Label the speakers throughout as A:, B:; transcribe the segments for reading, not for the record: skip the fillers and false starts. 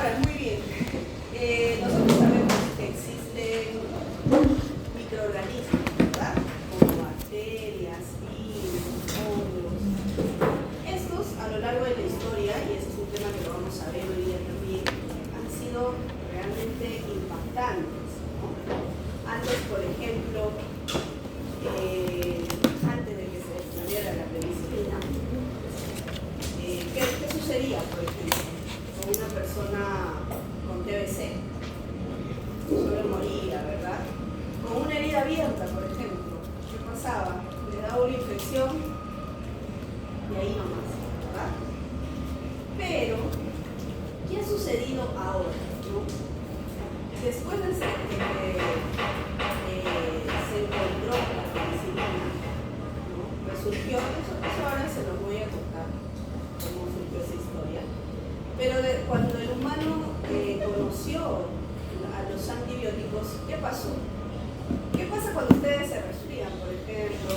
A: Ahora, muy bien. Nosotros sabemos que existen microorganismos, ¿verdad? Como bacterias, virus, hongos. Estos, a lo largo de la historia, y este es un tema que lo vamos a ver hoy día también, han sido realmente impactantes, ¿no? Antes, por ejemplo, antes de que se descubriera la penicilina, ¿qué sucedía, por ejemplo, con una persona con TBC? Solo moría, ¿verdad? Con una herida abierta, por ejemplo, ¿qué pasaba? Le daba una infección y ahí nomás, ¿verdad? Pero, ¿qué ha sucedido ahora, no? Después de se encontró la penicilina, ¿no? Pues surgió, eso ahora se los voy a contar cómo surgió esa historia. Pero cuando el humano conoció a los antibióticos, ¿qué pasó? ¿Qué pasa cuando ustedes se resfrían, por ejemplo?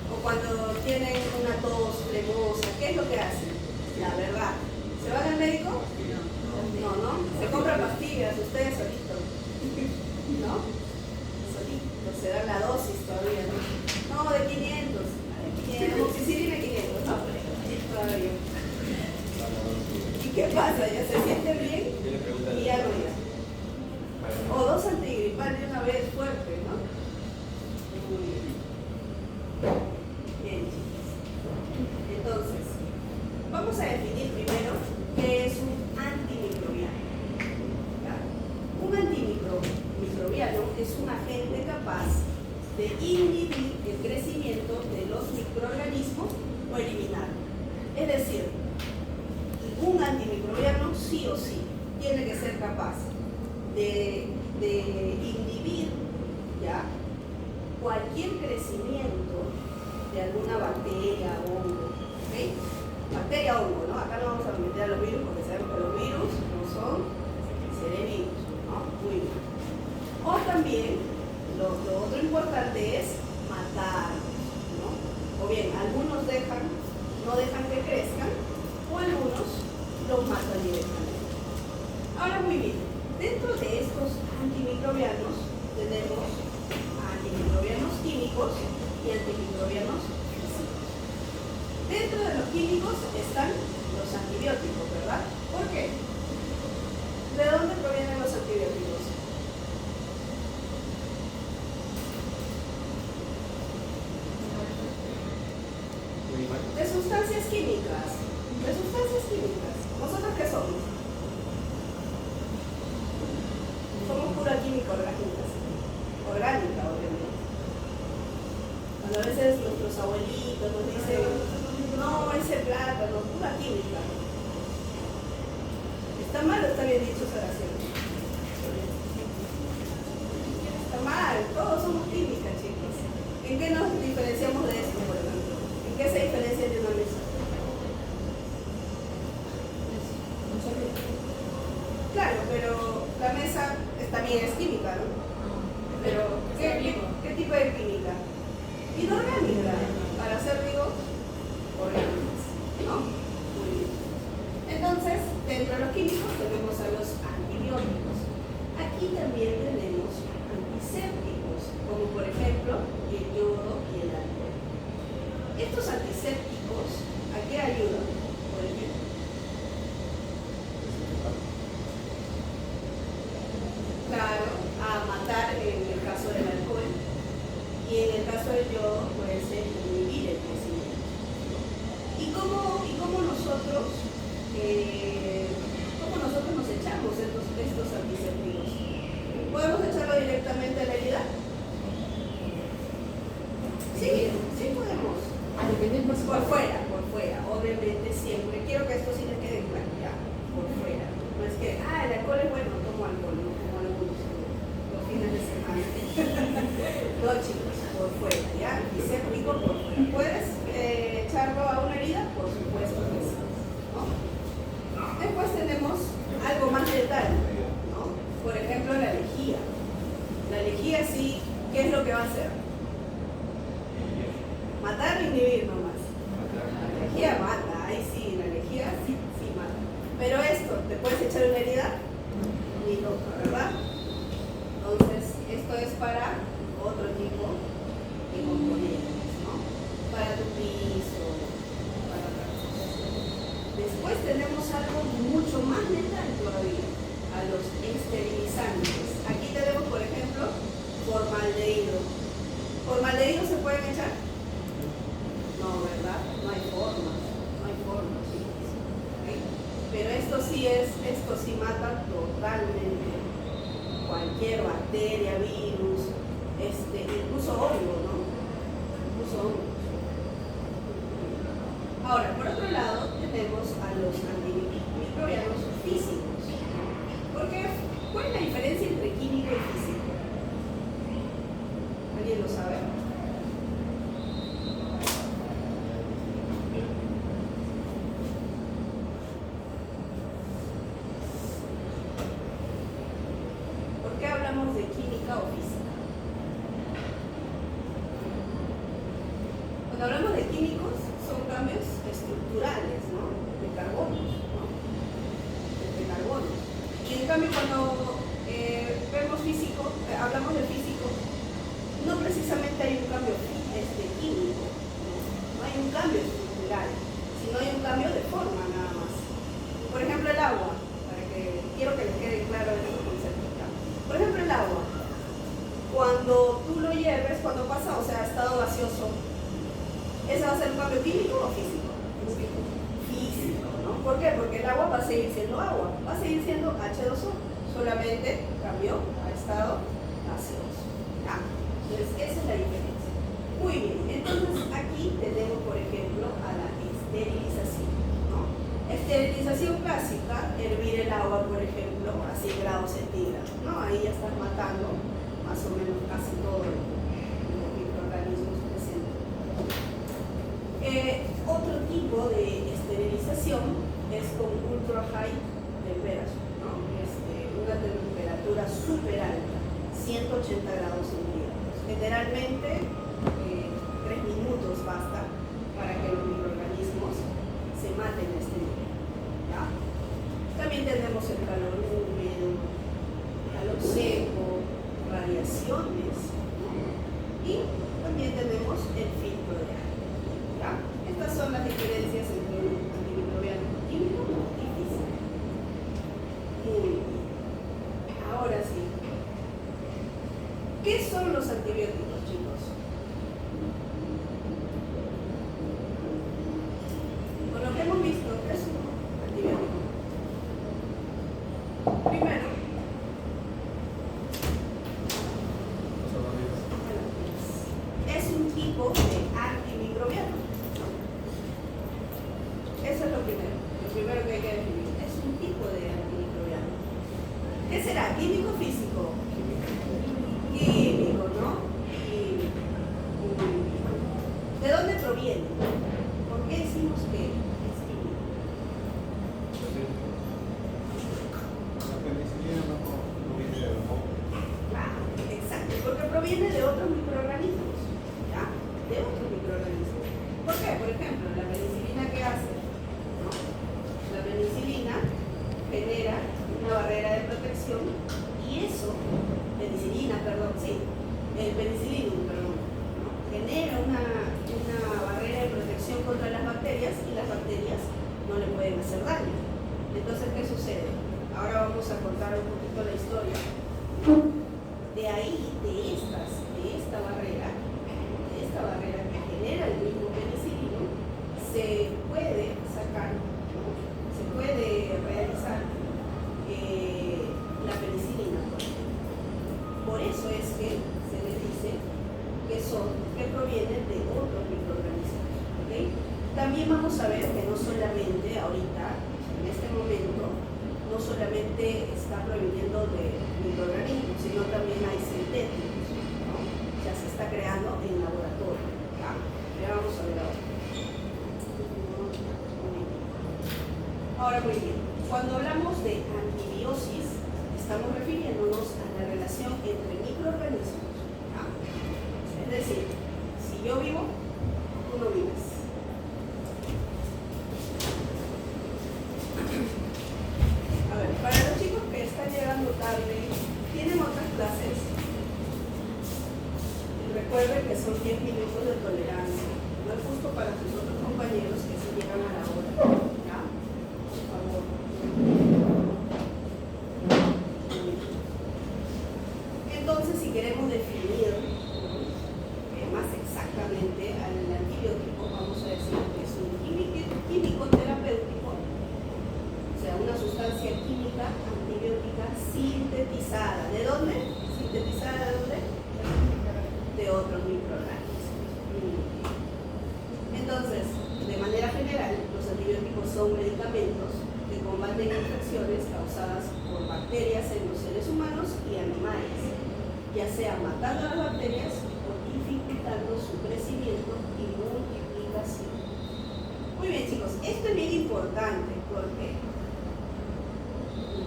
A: O cuando tienen una tos flemosa, ¿qué es lo que hacen? La verdad, ¿se van al médico? No. Se compran pastillas, ustedes solitos. ¿No? Solitos, se dan la dosis todavía, ¿no? No, de 500. Amoxicilina de 500. No, todavía. ¿Y qué pasa? ¿Ya se siente bien? Y ya no ya. O dos antigripales de una vez fuerte, ¿no? Muy bien. Bien, chicos. Entonces, vamos a definir primero qué es un antimicrobiano. ¿Ya? Un antimicrobiano es un agente capaz de inhibir el crecimiento de los microorganismos o eliminarlo. Es decir, un antimicrobiano sí o sí tiene que ser capaz de inhibir, ¿ya?, cualquier crecimiento de alguna bacteria o hongo, ¿ok? Bacteria o hongo, ¿no? Acá no vamos a meter a los virus porque sabemos que los virus no son cerevirus, ¿no? Muy bien. O también, lo otro importante es matarlos, ¿no? O bien, algunos no dejan que crezcan, o algunos los matan directamente. Ahora, muy bien, dentro de estos antimicrobianos tenemos antimicrobianos químicos y antimicrobianos físicos. Dentro de los químicos están los antibióticos, ¿verdad? ¿Por qué? ¿De dónde provienen los antibióticos? De sustancias químicas. De sustancias químicas. ¿Nosotros qué somos? Somos pura química orgánica, obviamente. Cuando a veces nuestros abuelitos nos dicen, no, ese plátano, pura química. ¿Está mal o está bien dicho esa oración? Está mal, todos somos química, chicos. ¿En qué nos diferenciamos de esto, por ejemplo? ¿En qué se diferencia de una mesa? Claro, pero la mesa también es química, ¿no? Pero, ¿qué tipo de química? Inorgánica, para ser, digo, orgánicas, ¿no? Muy bien. Entonces, dentro de los químicos tenemos a los antibióticos. Aquí también tenemos antisépticos, como por ejemplo el yodo y el alcohol. Estos antisépticos, ¿a qué ayudan? Por ejemplo, claro, a matar en el caso del alcohol, y en el caso del yodo puede ser inhibir el crecimiento. ¿Y cómo nosotros nos echamos estos antisépticos? ¿Podemos echarlo directamente a la herida? Sí podemos. Por fuera, obviamente siempre. Quiero que esto sí les quede claro, ya, por fuera. No es que, el alcohol es bueno, tomo alcohol, no como algunos los fines de semana. No, chicos, por fuera, ya, antiséptico por fuera. ¿Puedes echarlo a una herida? Por supuesto que sí, ¿no? Después tenemos algo más letal, ¿no? Por ejemplo, la lejía. La lejía sí, ¿qué es lo que va a hacer? Matar o inhibir nomás. La lejía mata, ahí sí, la lejía sí mata. Pero esto, ¿Te puedes echar una herida? Ni loca, ¿verdad? Entonces, esto es para otro tipo de componentes, ¿no? Para tu piso, para otras cosas. Después tenemos algo mucho más letal todavía, a los esterilizantes. Aquí tenemos, por ejemplo, formaldehído. ¿Formaldehído se pueden echar? No, ¿verdad? No hay forma, sí. ¿Okay? Pero esto sí mata totalmente cualquier bacteria, virus, incluso hongo, ¿no? Incluso hongos. Ahora, por otro lado, tenemos a los antimicrobianos físicos. Porque, ¿cuál es la diferencia entre químico y físico? ¿Alguien lo sabe? ¿Por qué hablamos de química o física? Cuando hablamos de químicos, son cambios estructurales, ¿no? De carbonos, ¿no? De carbonos. Y en cambio, cuando vemos físico, hablamos de físico, no precisamente hay un cambio químico, no hay un cambio estructural, sino hay un cambio de forma nada más. Por ejemplo, el agua, quiero que les quede claro en este concepto. Por ejemplo, el agua, cuando tú lo hierves, cuando pasa, o sea, a estado gaseoso, ¿ese va a ser un cambio químico o físico? Físico, ¿no? ¿Por qué? Porque el agua va a seguir siendo agua, va a seguir siendo H2O, solamente cambió a estado gaseoso. ¿Ya? Entonces, esa es la diferencia. Muy bien, entonces aquí tenemos, por ejemplo, a la esterilización, ¿no? Esterilización clásica, hervir el agua, por ejemplo, a 100 grados centígrados, ¿no? Ahí ya estás matando más o menos casi todos los microorganismos presentes. Otro tipo de esterilización es con ultra high temperature, ¿no? Una temperatura súper alta, 180 grados centígrados. Generalmente 3 minutos basta para que los microorganismos se maten a este nivel, ¿ya? También tenemos el calor húmedo, calor seco, radiaciones, ¿no? Y también tenemos el filtro de aire, ¿ya? Estas son las diferencias entre un antimicrobiano químico y físico. Muy bien. Ahora sí. ¿Qué son los antibióticos, chicos? Con lo que hemos visto, ¿qué es un antibiótico? Primero, es un tipo de antimicrobiano, ¿no? Eso es lo primero que hay que definir. Es un tipo de antimicrobiano. ¿Qué será? ¿Químico o físico? Químico, ¿no? Químico. ¿De dónde proviene? ¿Por qué decimos que es químico?
B: La penicilina no proviene de la boca.
A: Claro, exacto, porque proviene de otros microorganismos, ¿ya? De otros microorganismos. ¿Por qué? Por ejemplo, la penicilina, ¿qué hace? ¿No? La penicilina genera una barrera de protección y eso, el penicillinum, ¿no? Genera una barrera de protección contra las bacterias y las bacterias no le pueden hacer daño. Entonces, ¿qué sucede? Ahora vamos a contar un poquito la historia. De ahí, de esta barrera que genera el mismo penicillinum, se puede sacar, ¿no? Se puede realizar la penicilina, por ejemplo. Por eso es que se le dice que provienen de otros microorganismos, ¿okay? También vamos a ver que no solamente ahorita, en este momento, no solamente está proveniendo de microorganismos, sino también hay sintéticos, ¿no? Ya se está creando en laboratorio, ¿ya? Ya vamos a ver ahora. Ahora muy bien, cuando hablamos de antibiosis, estamos refiriéndonos a la relación entre microorganismos, ¿ya? Es decir, si yo vivo, tú no vives. recuerden que son 10 minutos de tolerancia. No es justo para sus otros compañeros que se llegan a la hora. ¿Ya? Por favor. Entonces, si queremos definir más exactamente al antibiótico, vamos a decir que es un químico terapéutico, o sea, una sustancia química antibiótica sintetizada. ¿De dónde? ¿Sintetizada de dónde? De otros microorganismos. Entonces, de manera general, los antibióticos son medicamentos que combaten infecciones causadas por bacterias en los seres humanos y animales, ya sea matando a las bacterias o dificultando su crecimiento y multiplicación. Muy bien, chicos, esto es bien importante porque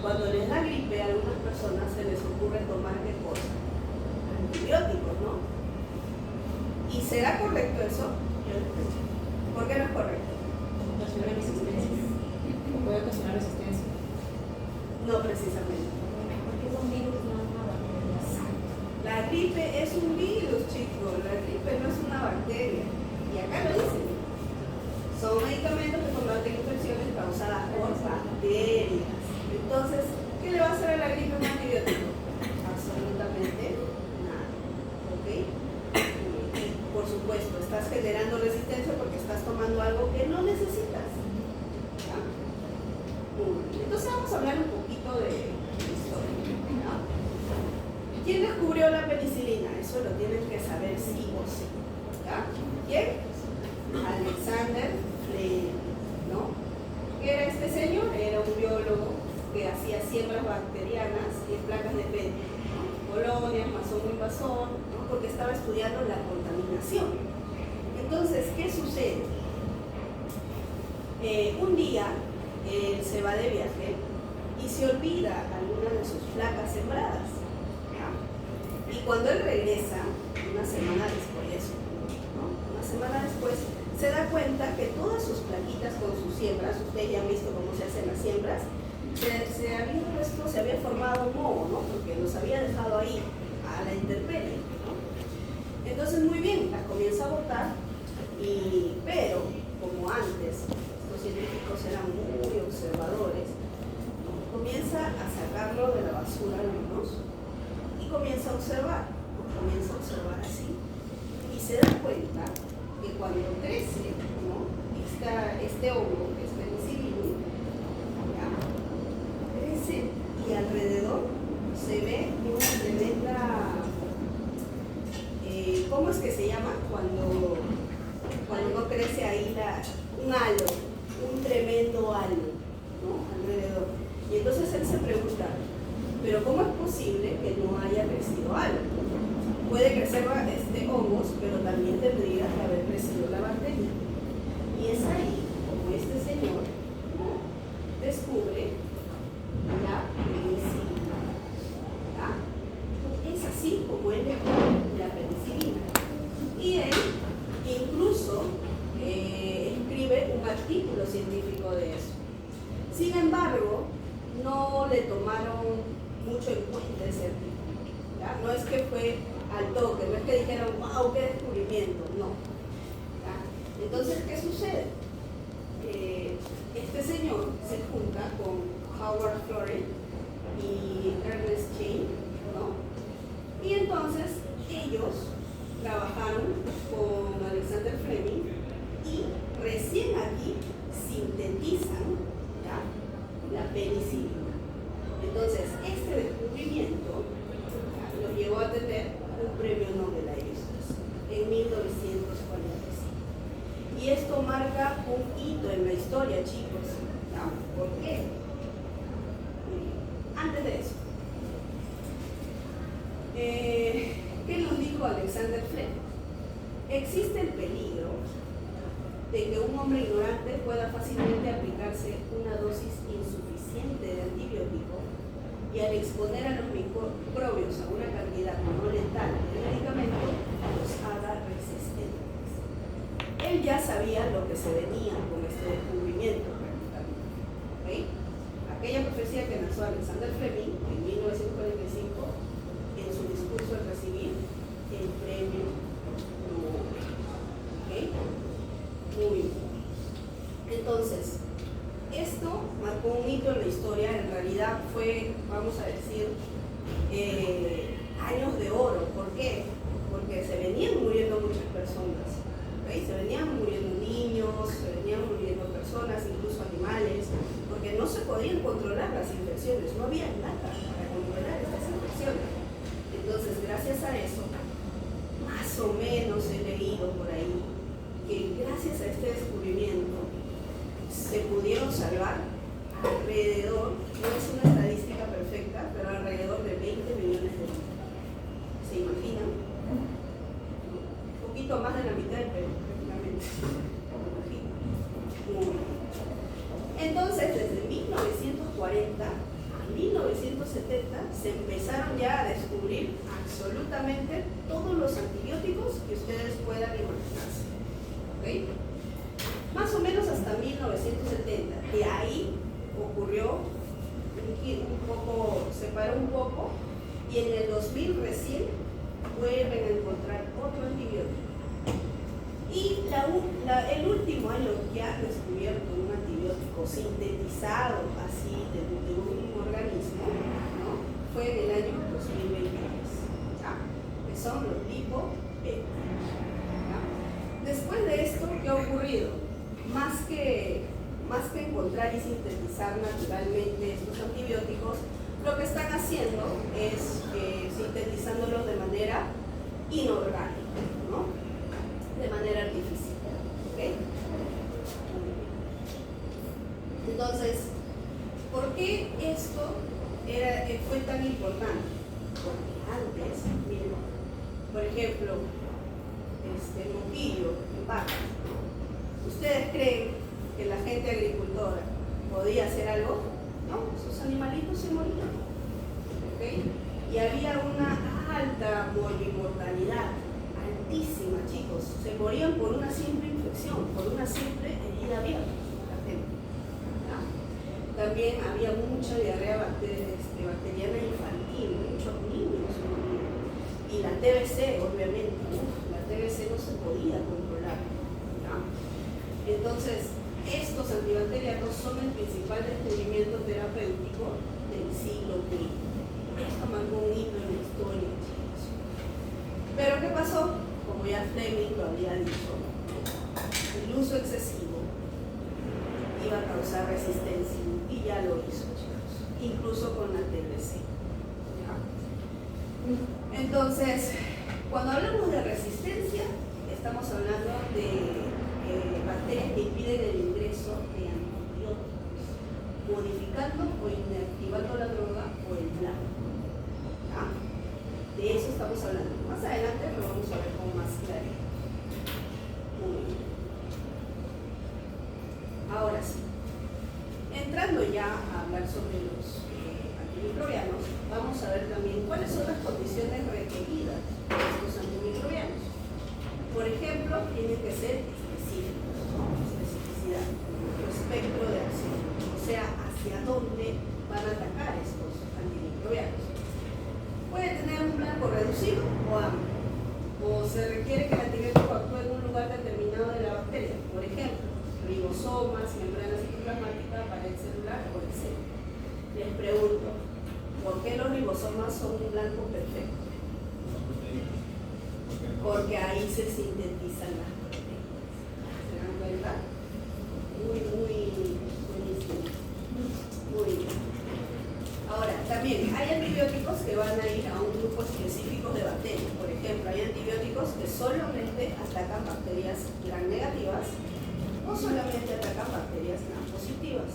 A: cuando les da gripe a algunas personas se les ocurre tomar ¿qué cosa? Antibióticos, ¿no? ¿Y será correcto eso? ¿Por qué no es correcto?
C: Ocasionar resistencia. Puede ocasionar resistencia.
A: No precisamente.
C: Porque es un virus, no es una bacteria.
A: La gripe es un virus, chicos. La gripe no es una bacteria. Y acá lo dicen. Son medicamentos que combaten infecciones causadas por bacterias. Entonces, ¿qué le va a hacer a la gripe un antibiótico? Absolutamente nada. ¿Ok? Y por supuesto, estás generando resistencia porque estás tomando algo que no necesitas. ¿Ya? Entonces vamos a hablar un poquito de historia. ¿Ya? ¿Quién descubrió la penicilina? Eso lo tienen que saber sí o sí. ¿Ya? ¿Quién? Alexander Fleming, ¿no? ¿Qué era este señor? Era un biólogo que hacía siembras bacterianas en placas de Petri, ¿no? Colonias, masón y masón, ¿no? Porque estaba estudiando la contaminación. Entonces, ¿qué sucede? Un día él se va de viaje y se olvida alguna de sus placas sembradas, ¿ya? Y cuando él regresa, una semana después, ¿no? Una semana después, se da cuenta que todas sus plaquitas con sus siembras, ustedes ya han visto cómo se hacen las siembras, se había formado un moho, ¿no? Porque los había dejado ahí, a la intemperie, ¿no? Entonces, muy bien, las comienza a botar, pero como antes los científicos eran muy observadores, ¿no? Comienza a sacarlo de la basura algunos y comienza a observar así, y se da cuenta que cuando crece, ¿no? este hongo, que es penicillium, ¿ya? Crece y alrededor se ve una tremenda, ¿cómo es que se llama? Cuando no crece ahí un halo, un tremendo halo, ¿no? Alrededor. Y entonces él se pregunta, ¿pero cómo es posible que no haya crecido algo? Puede crecer hongos, pero también tendría que haber crecido la bacteria. Y es ahí como este señor, ¿no? Descubre la penicilina. ¿Ya? Es así como él descubre la penicilina. Y él incluso escribe un artículo científico de eso. Sin embargo, no le tomaron mucho en cuenta ese artículo. ¿Ya? No es que fue al toque, no es que dijeron, wow, qué descubrimiento, no. ¿Ya? Entonces, ¿qué sucede? Este señor se junta con Howard Florey y Ernest Chain, ¿no? Y entonces ellos trabajaron con Alexander Fleming y recién aquí sintetizan, ¿ya?, la penicilina. Entonces, este descubrimiento, ¿ya?, lo llevó a tener un premio Nobel a ellos en 1945. Y esto marca un hito en la historia, chicos. ¿Ya? ¿Por qué? Antes de eso, ¿qué nos dijo Alexander Fleming? Existe el peligro de que un hombre ignorante pueda fácilmente aplicarse una dosis insuficiente de antibiótico y al exponer a los microbios a una cantidad no letal de medicamento, los haga resistentes. Él ya sabía lo que se venía con este descubrimiento prácticamente. ¿Okay? Aquella profecía que lanzó Alexander Fleming en 1945 en su discurso al recibir el premio ¿Ok? Muy bien. Entonces, esto marcó un hito en la historia, en realidad fue, vamos a decir, años de oro. ¿Por qué? Porque se venían muriendo muchas personas, ¿okay? Se venían muriendo niños, se venían muriendo personas, incluso animales, porque no se podían controlar las infecciones, no había nada para controlar estas infecciones. Entonces, gracias a eso, más o menos he leído por ahí que gracias a este descubrimiento se pudieron salvar alrededor, no es una estadística perfecta, pero alrededor de 20 millones de vidas. ¿Se imaginan? Un poquito más de la mitad del Perú, prácticamente. Muy bien. Entonces, desde 1940 a 1970 se empezaron ya a descubrir absolutamente todos los antibióticos que ustedes puedan imaginarse. ¿Okay? Más o menos hasta 1970. De ahí ocurrió un poco, se paró un poco, y en el 2000 recién vuelven a encontrar otro antibiótico. Y el último año que han descubierto un antibiótico sintetizado así de un organismo, ¿no? Fue en el año 2023, ¿ya? Que son los lipobeta. Después de esto, ¿qué ha ocurrido? Más que encontrar y sintetizar naturalmente estos antibióticos, lo que están haciendo es sintetizándolos de manera inorgánica, ¿no? De manera artificial. ¿Okay? Entonces, ¿por qué esto fue tan importante? Porque antes, miren, por ejemplo, moquillo, en vacas, ¿ustedes creen que la gente agricultora podía hacer algo? No, sus animalitos se morían. ¿Okay? Y había una alta mortalidad, altísima, chicos. Se morían por una simple infección, por una simple herida abierta. La gente, ¿ya? También había mucha diarrea bacteriana infantil, muchos niños morían. Y la TBC, obviamente, la TBC no se podía controlar, ¿ya? Entonces, estos antibacterianos son el principal descubrimiento terapéutico del siglo XX. Esto marcó un hito en la historia, chicos. Pero ¿qué pasó? Como ya Fleming lo había dicho, el uso excesivo iba a causar resistencia, y ya lo hizo, chicos, incluso con la TBC. ¿Ya? Entonces, cuando hablamos de resistencia, estamos hablando de bacterias que impiden el ingreso de antibióticos, modificando o inactivando la droga o el plan. ¿Ya? De eso estamos hablando. Más adelante lo vamos a ver con más claridad. Muy bien. Ahora sí, entrando ya a hablar sobre los antimicrobianos, vamos a ver también cuáles son las condiciones requeridas de estos antimicrobianos. Por ejemplo, tienen que ser especificidad, espectro de acción, o sea, hacia dónde van a atacar estos antimicrobianos. Puede tener un blanco reducido o amplio, o se requiere que el antibiótico actúe en un lugar determinado de la bacteria, por ejemplo, ribosomas, membrana citoplasmática, pared celular o etc. Les pregunto, ¿por qué los ribosomas son un blanco perfecto? Porque ahí se sintetizan las proteínas. ¿Se dan cuenta? Muy buenísimo. Muy bien. Ahora, también hay antibióticos que van a ir a un grupo específico de bacterias. Por ejemplo, hay antibióticos que solamente atacan bacterias gram negativas o solamente atacan bacterias gram positivas.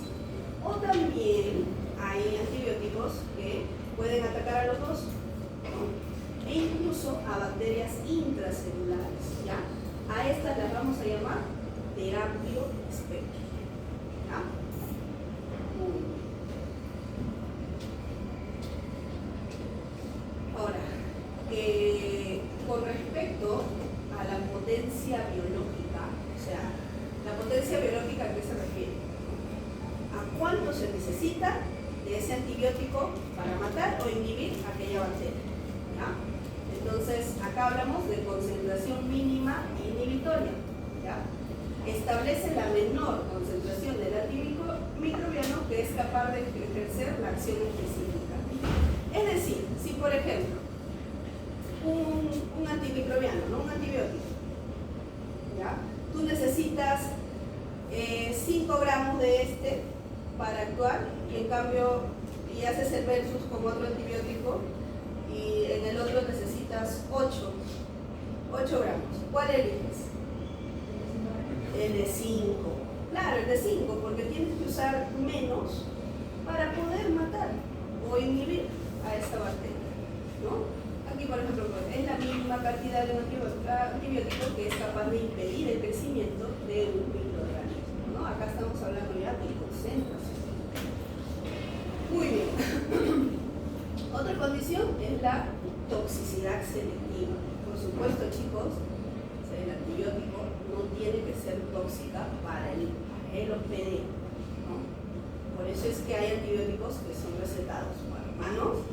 A: O también hay antibióticos que pueden atacar a los dos, ¿no? E incluso a bacterias intracelulares, ¿ya? A estas las vamos a llamar de amplio espectro, ¿ya? Muy bien. Ahora, con respecto a la potencia biológica, o sea, la potencia biológica ¿a qué se refiere? ¿A cuánto se necesita de ese antibiótico para matar o inhibir aquella bacteria? ¿Ya? Entonces, acá hablamos de concentración mínima inhibitoria, ¿ya? Establece la menor concentración del antimicrobiano que es capaz de ejercer la acción específica. Es decir, si por ejemplo, un antimicrobiano, ¿no? Un antibiótico, ¿ya? Tú necesitas 5 gramos de este para actuar y en cambio y haces el versus con otro antibiótico y en el otro necesitas 8 gramos. ¿Cuál eliges? El de 5. Claro, el de 5, porque tienes que usar menos para poder matar o inhibir a esta bacteria, ¿no? Aquí, por ejemplo, es la misma cantidad de un antibiótico que es capaz de impedir el crecimiento de un microorganismo, ¿no? Acá estamos hablando ya de concentración. Muy bien. Otra condición es la toxicidad selectiva. Por supuesto, chicos, el antibiótico no tiene que ser tóxica para el hospedero, ¿no? Por eso es que hay antibióticos que son recetados para humanos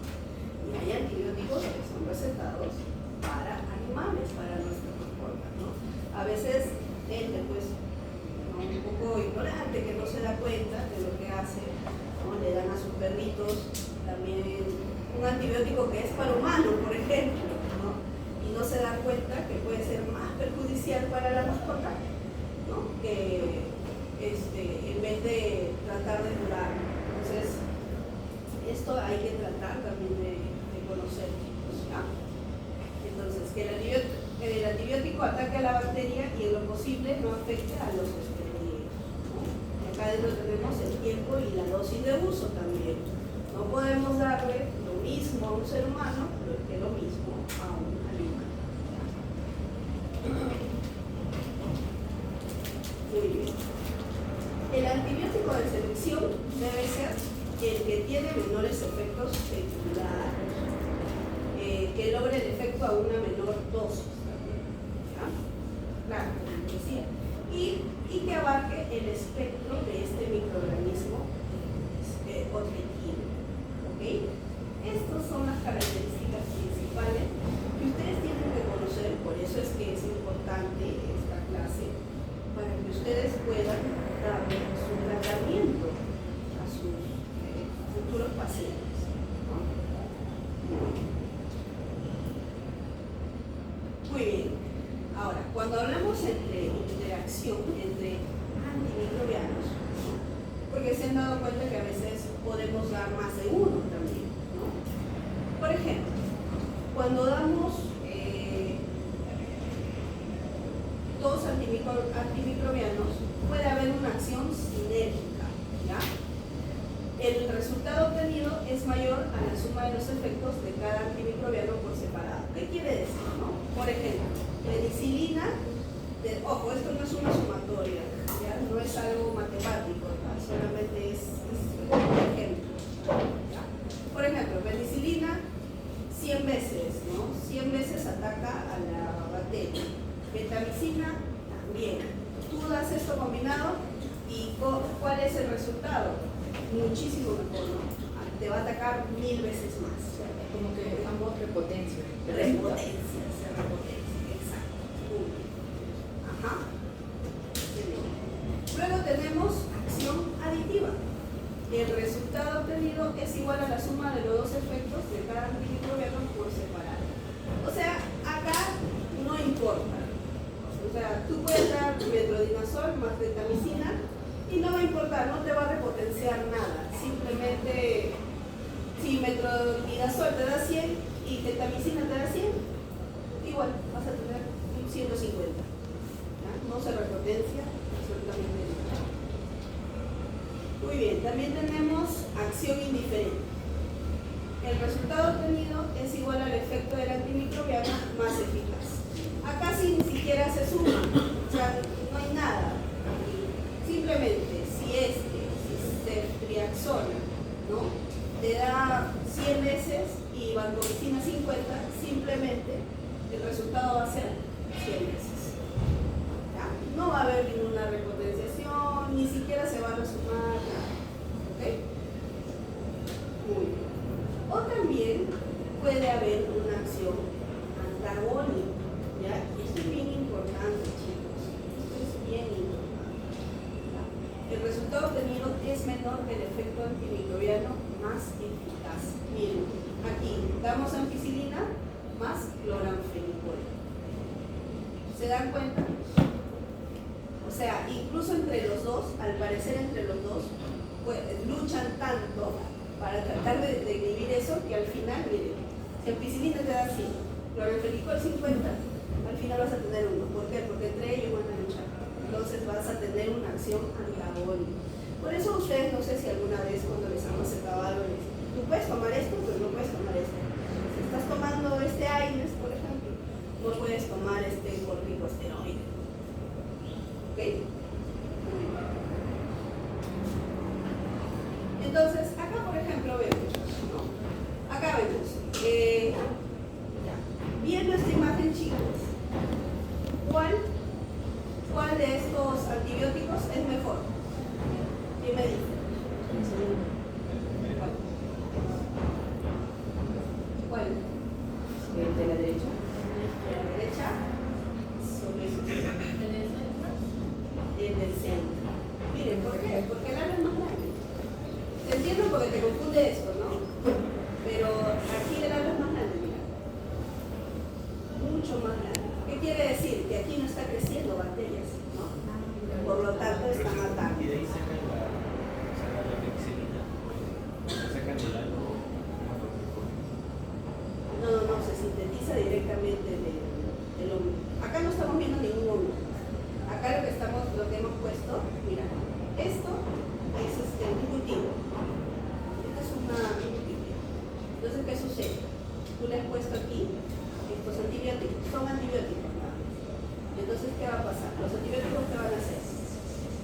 A: y hay antibióticos que son recetados para animales, para nuestras mascotas, ¿no? A veces gente, pues, ¿no? Un poco ignorante, que no se da cuenta de lo que hace, ¿no? Le dan a sus perritos también un antibiótico que es para humanos, por ejemplo, ¿no? Y no se da cuenta que puede ser más perjudicial para la mascota, ¿no? Que en vez de tratar de curar. Entonces, esto hay que tratar también de conocer, ¿ya? Entonces, que el antibiótico ataque a la bacteria y en lo posible no afecte a los hospederos, ¿no? Y acá dentro tenemos el tiempo y la dosis de uso también. No podemos darle lo mismo a un ser humano que lo mismo a un animal. Muy bien. El antibiótico de selección debe ser el que tiene menores efectos secundarios, que logre el efecto a una menor dosis también, ¿ya? Claro, como decía. Y que abarque el espectro de este microorganismo objetivo. ¿Ok? Estas son las características principales que ustedes tienen que conocer, por eso es que es importante esta clase, para que ustedes puedan darle su tratamiento a sus futuros pacientes, ¿no? Muy bien. Ahora, cuando hablamos entre interacción entre antimicrobianos, ¿no? Porque se han dado cuenta que a veces podemos dar más de uno también, ¿no? Por ejemplo, cuando damos dos antimicrobianos, puede haber una acción sinérgica, ¿ya? El resultado obtenido es mayor a la suma de los efectos de cada antimicrobiano por separado. ¿Qué quiere decir, no? Por ejemplo, penicilina, ojo, esto no es una sumatoria, ¿ya? No es algo matemático, ¿no? Solamente es un ejemplo, ¿ya? Por ejemplo, penicilina 100 veces, ¿no? 100 veces ataca a la bacteria. Betamicina también. Tú das esto combinado y ¿cuál es el resultado? Muchísimo mejor, ¿no? Te va a atacar 1000 veces más.
C: Como que ambos repotencia.
A: Repotencia, exacto. Ajá. Luego tenemos acción aditiva. El resultado obtenido es igual a la suma de los dos efectos de cada antimicrobiano por separado. O sea, acá no importa. O sea, tú puedes dar metronidazol más betamicina y no va a importar, no te va a repotenciar nada. Simplemente, si metronidazol te da 100 y betamicina te da 100, igual vas a tener 150. ¿Ya? No se repotencia absolutamente nada. Muy bien, también tenemos acción indiferente. El resultado obtenido es igual al efecto del antimicrobiano más eficaz. Acá sí ni siquiera se suma, o sea, no hay nada. Simplemente, si ceftriaxona, ¿no? Te da 100 veces y vancomicina 50, simplemente el resultado va a ser 100 veces. ¿Ya? No va a haber ninguna repotenciación, ni siquiera se van a sumar nada. ¿Ok? Muy bien. O también puede haber una acción antagónico, ¿ya? Esto es bien importante, chicos. Esto es bien importante. ¿Ya? El resultado obtenido es menor que el efecto antimicrobiano más eficaz. Miren, aquí damos ampicilina más cloranfenicol. ¿Se dan cuenta? O sea, incluso entre los dos, al parecer entre los dos, pues, luchan tanto para tratar de inhibir eso que al final, miren, si ampicilina te da 100, cloranfenicol 50, al final vas a tener uno. ¿Por qué? Porque entre ellos van a luchar. Entonces vas a tener una acción antagónica. Por eso ustedes, no sé si alguna vez cuando les han acercado algo, les dicen, tú puedes tomar esto, pero no puedes tomar esto. Si estás tomando este AINES, por ejemplo, no puedes tomar este corticosteroide. ¿Ok? Entonces, acá por ejemplo vemos, ¿no? Acá vemos, viendo esta imagen, chicos, ¿cuál de estos antibióticos es mejor? ¿Quién me dice? ¿Cuál? ¿El de la derecha? ¿De la derecha? Sobre eso. El del centro. Miren, ¿por qué? Porque el ala es más grande. Te entiendo porque te confunde esto, ¿no? Pero aquí el ala es más grande, mira. Mucho más grande. ¿Qué quiere decir? Que aquí no está creciendo bacterias, ¿no? Por lo tanto está matando.
B: Y de ahí sacan la penicilina, sacan el algo.
A: No, se sintetiza directamente del hongo. Acá no estamos viendo ningún hongo. Acá lo que hemos puesto, mira, esto es un cultivo. Esto es un cultivo. Entonces, ¿qué sucede? Tú le has puesto aquí estos antibióticos, son antibióticos, ¿no? Entonces, ¿qué va a pasar? Los antibióticos, ¿qué van a hacer?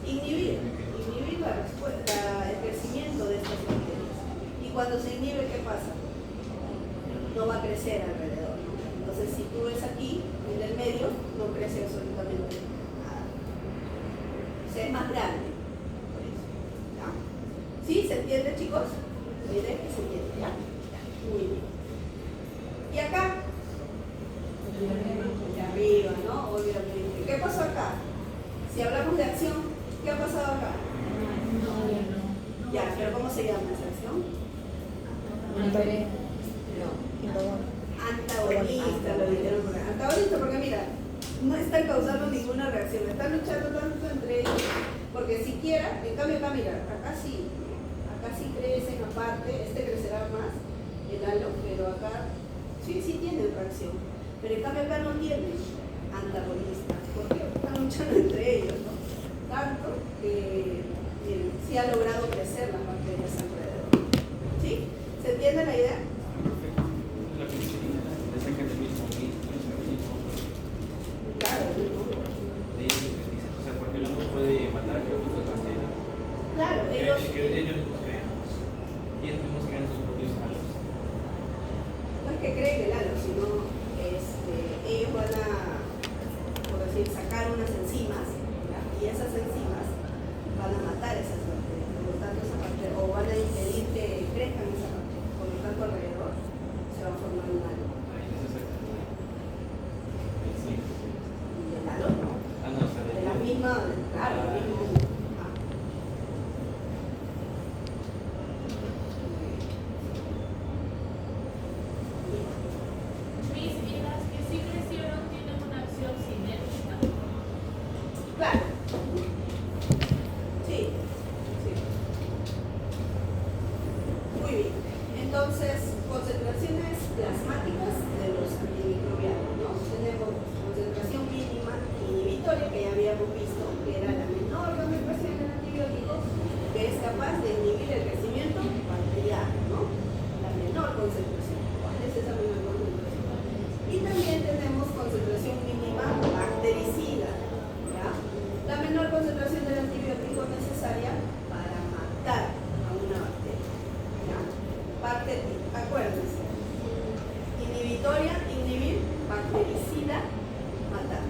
A: Inhibir el crecimiento de estas bacterias. Y cuando se inhibe, ¿qué pasa? No va a crecer alrededor, ¿no? Entonces, si tú ves aquí, en el medio, no crece absolutamente nada. O sea, es más grande. Por eso, ¿ya? ¿Sí? ¿Se entiende, chicos? Miren que se entiende, ¿ya? Muy bien. Y acá, de arriba, ¿no? Obviamente. ¿Qué pasó acá? Si hablamos de acción, ¿qué ha pasado acá? Ya, pero ¿cómo se llama esa acción? Antagonista, lo dijeron por acá. Antagonista porque mira, no están causando ninguna reacción, están luchando tanto entre ellos, porque siquiera, en cambio acá mira, acá sí crecen aparte, este crecerá más, el halo, pero acá sí tienen reacción, pero en cambio acá no tienen antagonista, porque están luchando entre ellos, ¿no? Tanto que miren, sí ha logrado crecer las bacterias alrededor. ¿Sí? ¿Se entiende la idea?
B: La penicilina le sacan el mismo
A: Claro, ¿no?
B: o sea, porque el hongo puede matar a otras bacterias.
A: Claro, ellos
B: Ellos no crean. Y ellos mismos crean sus propios halos.
A: no es que creen el halo, sino ellos van a, por decir, sacar unas enzimas, ¿ya? Y esas enzimas van a matar esas bacterias, por lo tanto esa bacteria, o van a impedir que crezcan esas bacterias, por lo tanto alrededor se va a formar un halo.
B: Ahí no se saca el
A: Y el halo no,
B: Ah, no, o sea,
A: de la misma, claro, la misma. Ah.
D: Mis y las que sí crecieron tienen una acción sinérgica.
A: Claro. Sí. Muy bien. Entonces, concentraciones plasmáticas de los antimicrobianos, ¿no? Tenemos concentración mínima inhibitoria, que ya habíamos visto, que era la menor concentración del antibiótico, que es capaz de inhibir el crecimiento bacteriano, ¿no? La menor concentración. ¿Cuál es esa menor concentración? Y también tenemos concentración mínima bactericida, ¿ya? La menor concentración del antibiótico necesaria para matar a una bacteria, ¿ya? Acuérdense, inhibitoria, inhibir, bactericida, matar.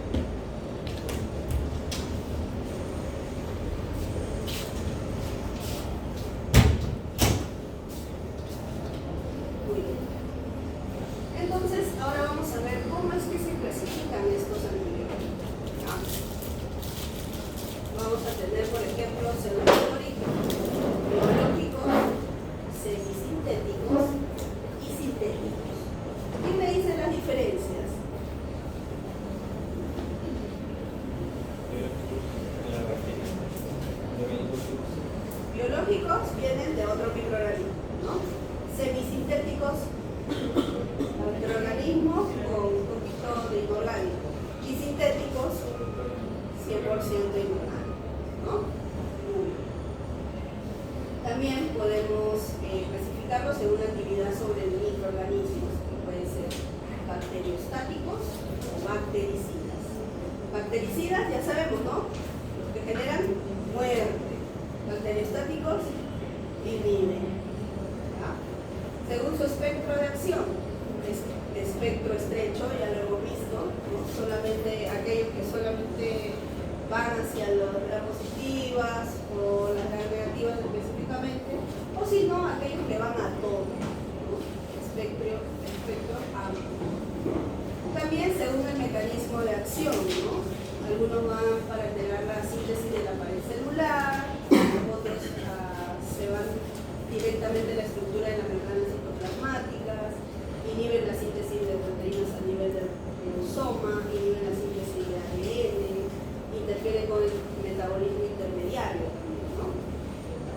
A: Muy bien. Entonces, ahora vamos vamos a ver cómo es que se clasifican estos antibióticos. ¿Ya? Vamos a tener, por ejemplo, pseudoclóricos, biológicos, semisintéticos y sintéticos. ¿Quién me dice las diferencias? Biológicos vienen de otro microorganismo, ¿no? Semisintéticos, microorganismos con un poquito de inorgánico. Y sintéticos, 100% inorgánico, ¿no? También podemos clasificarlos según la actividad sobre microorganismos, que pueden ser bacteriostáticos o bactericidas. Bactericidas, ya sabemos, ¿no? Los que generan muerte. Bacteriostáticos, inhiben. ¿Ya? Según su espectro de acción, espectro estrecho, ya lo hemos visto, ¿no? Solamente aquellos que solamente van hacia las positivas o las negativas específicamente, o si no, aquellos que van a todo, ¿no? Espectro amplio. También según el mecanismo de acción, ¿no? Algunos van para alterar la síntesis de la pared celular, otros se van directamente a la estructura de las membranas citoplasmáticas, inhiben la síntesis de proteínas a nivel del cromosoma, inhiben la síntesis de ADN, interfieren con el metabolismo intermediario, ¿no?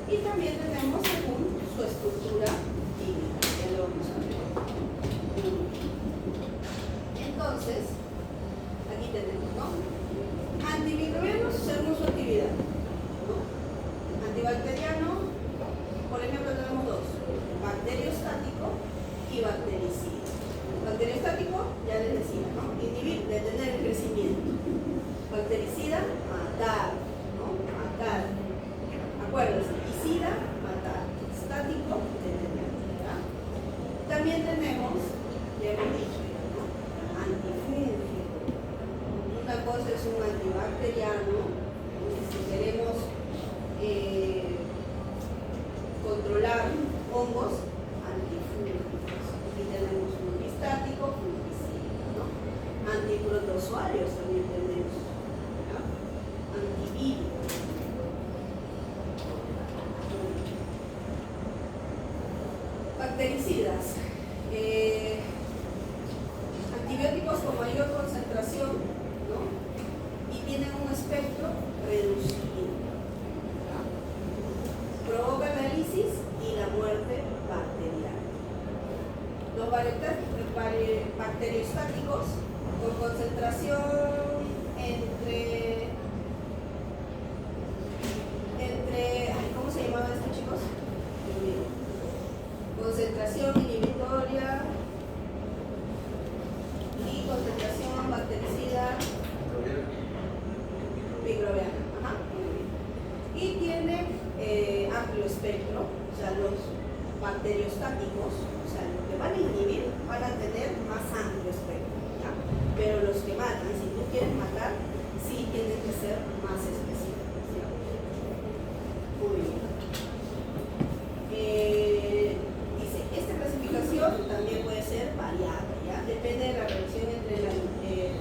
A: Y también tenemos según su estructura química, que lo vamos a ver. Entonces, aquí tenemos, ¿no? Antimicrobianos según su actividad, ¿no? Antibacteriano, por ejemplo, tenemos dos: bacteriostático y bactericida. Bacteriostático, ya les decía, ¿no? Inhibir, detener el crecimiento. Bactericida, matar, ¿no? Matar. Acuérdense, icida, matar. Estático, detener. ¿Ya? También tenemos, ya hemos dicho, ¿no? Antifúngico. Una cosa es un antibacteriano, si queremos controlar hongos, antifúngicos. Aquí tenemos fungistático, fungicida, ¿no? Antiprotozoarios también tenemos, ¿ya? Antivírico. Bactericidas. Antibióticos con mayor concentración, ¿no? Y tienen un espectro reducido, ¿ya? Provocan la lisis y la muerte bacteriana. Los bacteriostáticos con concentración ¿cómo se llamaban estos chicos? Concentración inhibitoria y concentración bactericida microbiana. Ajá. Y tiene amplio espectro, o sea, los bacteriostáticos, o sea, los que van a inhibir van a tener más amplio espectro, ¿ya? Pero los que matan, si tú quieres matar, sí tienen que ser más específicos, ¿ya? Muy bien. Dice, esta clasificación también puede ser variable, ¿ya? Depende de la relación entre el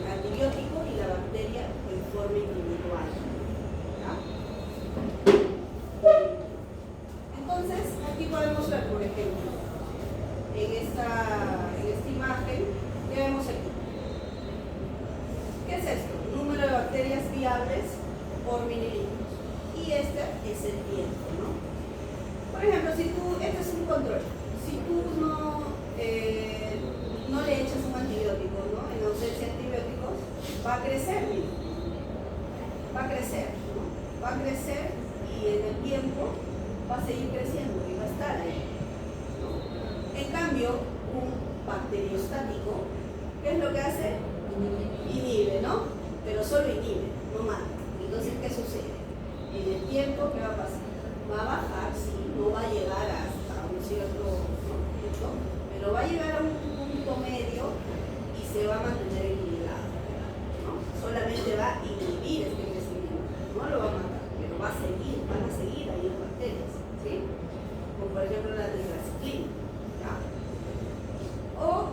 A: antibiótico y la bacteria en forma individual, ¿ya? Entonces, aquí podemos ver, por ejemplo, en esta imagen, ¿qué vemos aquí? ¿Qué es esto? Número de bacterias viables por mililitros. Y este es el tiempo, ¿no? Por ejemplo, este es un control. Si tú no le echas un antibiótico, ¿no? En ausencia de antibióticos, va a crecer, mira. Va a crecer, ¿no? Va a crecer y en el tiempo va a seguir creciendo y va a estar ahí, ¿no? En cambio, un bacteriostático, ¿qué es lo que hace? Inhibe, ¿no? Pero solo inhibe, no mata. Entonces, ¿qué sucede? En el tiempo, ¿qué va a pasar? Va a bajar, sí, no va a llegar hasta un cierto punto, pero va a llegar a un punto medio y se va a mantener equilibrado, ¿no? Solamente va a inhibir este crecimiento, no lo va a matar, pero van a seguir ahí las bacterias, ¿sí? Como por ejemplo la tetraciclina, ¿ya? O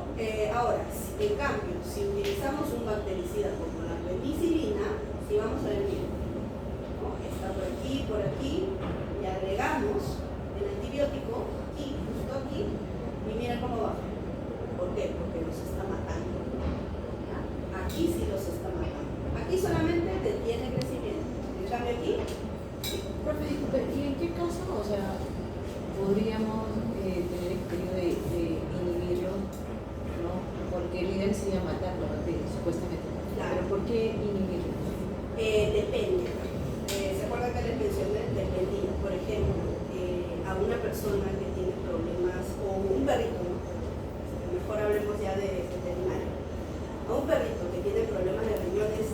A: ahora, si En cambio, si utilizamos un bactericida como la penicilina, si vamos a ver bien, ¿no? Está por aquí, y agregamos el antibiótico aquí, justo aquí, y mira cómo baja. ¿Por qué? Porque los está matando. ¿Ya? Aquí sí los está matando. Aquí solamente detiene crecimiento. En cambio aquí, sí.
C: Profe, disculpe, ¿y en qué caso, o sea, podríamos tener el criterio de inhibirlo, ¿no? Porque el líder se iba a matar la bacteria, supuestamente.
A: Claro.
C: Pero ¿por qué inhibirlo?
A: Depende. ¿Se acuerdan que les mencioné? Dependía. Por ejemplo, a una persona que tiene problemas, o un perrito, ¿no? Mejor hablemos ya de veterinario. A un perrito que tiene problemas de riñones,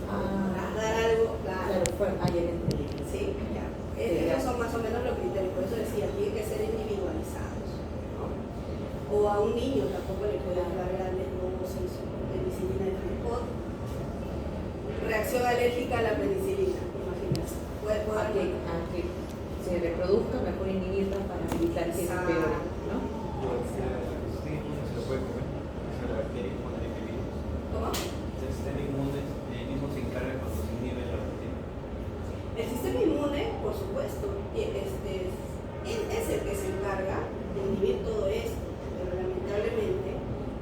A: para dar algo,
C: Claro, ayer entendí.
A: sí, ya. Esos son más o menos los criterios, por eso decía, tienen que ser individualizados, ¿no? O a un niño tampoco le pueden dar grandes dosis de penicilina de transporte. Reacción alérgica a la penicilina, imagínate. Puede
C: A que se reproduzca, mejor inhibirla para evitar que se
A: Exacto.
C: empeore, ¿no?
B: El sistema inmune se lo puede comer. Es la bacteria con el virus.
A: ¿Cómo?
B: El sistema inmune mismo se encarga cuando se inhibe la bacteria.
A: El sistema inmune, por supuesto, es el que se encarga de inhibir todo esto, pero lamentablemente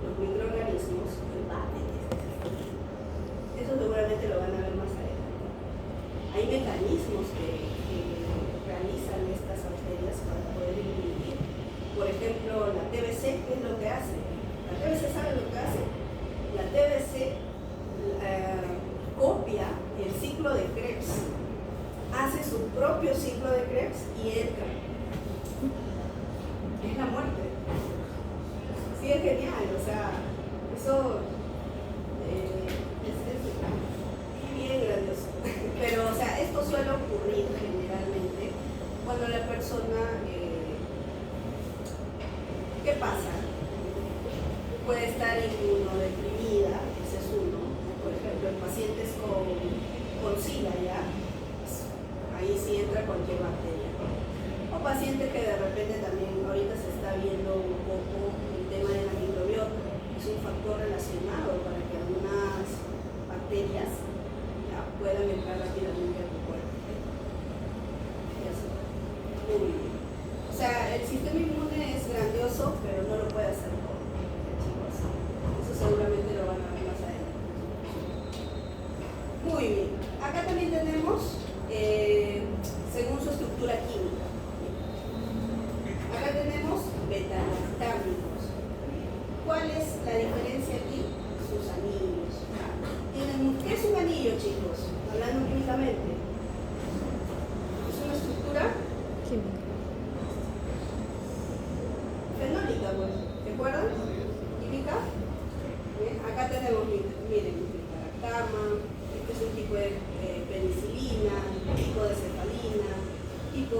A: los microorganismos invaden este sistema. Eso seguramente lo van a ver más adelante. Hay mecanismos que realizan estas bacterias para poder inhibir. Por ejemplo, la TBC, ¿qué es lo que hace? La TBC sabe lo que hace. La TBC copia el ciclo de Krebs, hace su propio ciclo de Krebs y entra. Es la muerte. Sí, es genial, o sea, eso es bien grandioso. Pero, o sea, esto suele ocurrir generalmente cuando la persona, ¿qué pasa? Puede estar inmunodeprimida, ese es uno. Por ejemplo, en pacientes con SIDA, ¿ya? Ahí sí entra cualquier bacteria. O pacientes que de repente también, ahorita se está viendo un poco el tema de la microbiota. Es un factor relacionado para que algunas bacterias ya puedan entrar rápidamente a tu cuerpo. Ya sé. Muy bien. O sea, el sistema inmune es grandioso, pero no lo puede hacer todo. Chicos, eso seguramente lo van a ver más adelante. Muy bien. Acá también tenemos, según su estructura química. Acá tenemos beta-lactámicos. ¿Cuál es la diferencia aquí? Sus anillos. ¿Qué es un anillo, chicos? Hablando químicamente. Es una estructura fenólica, pues. ¿De acuerdo? Química. Bien. Acá tenemos, miren, beta-lactama. Este es un tipo de penicilina, tipo de cefalina, tipo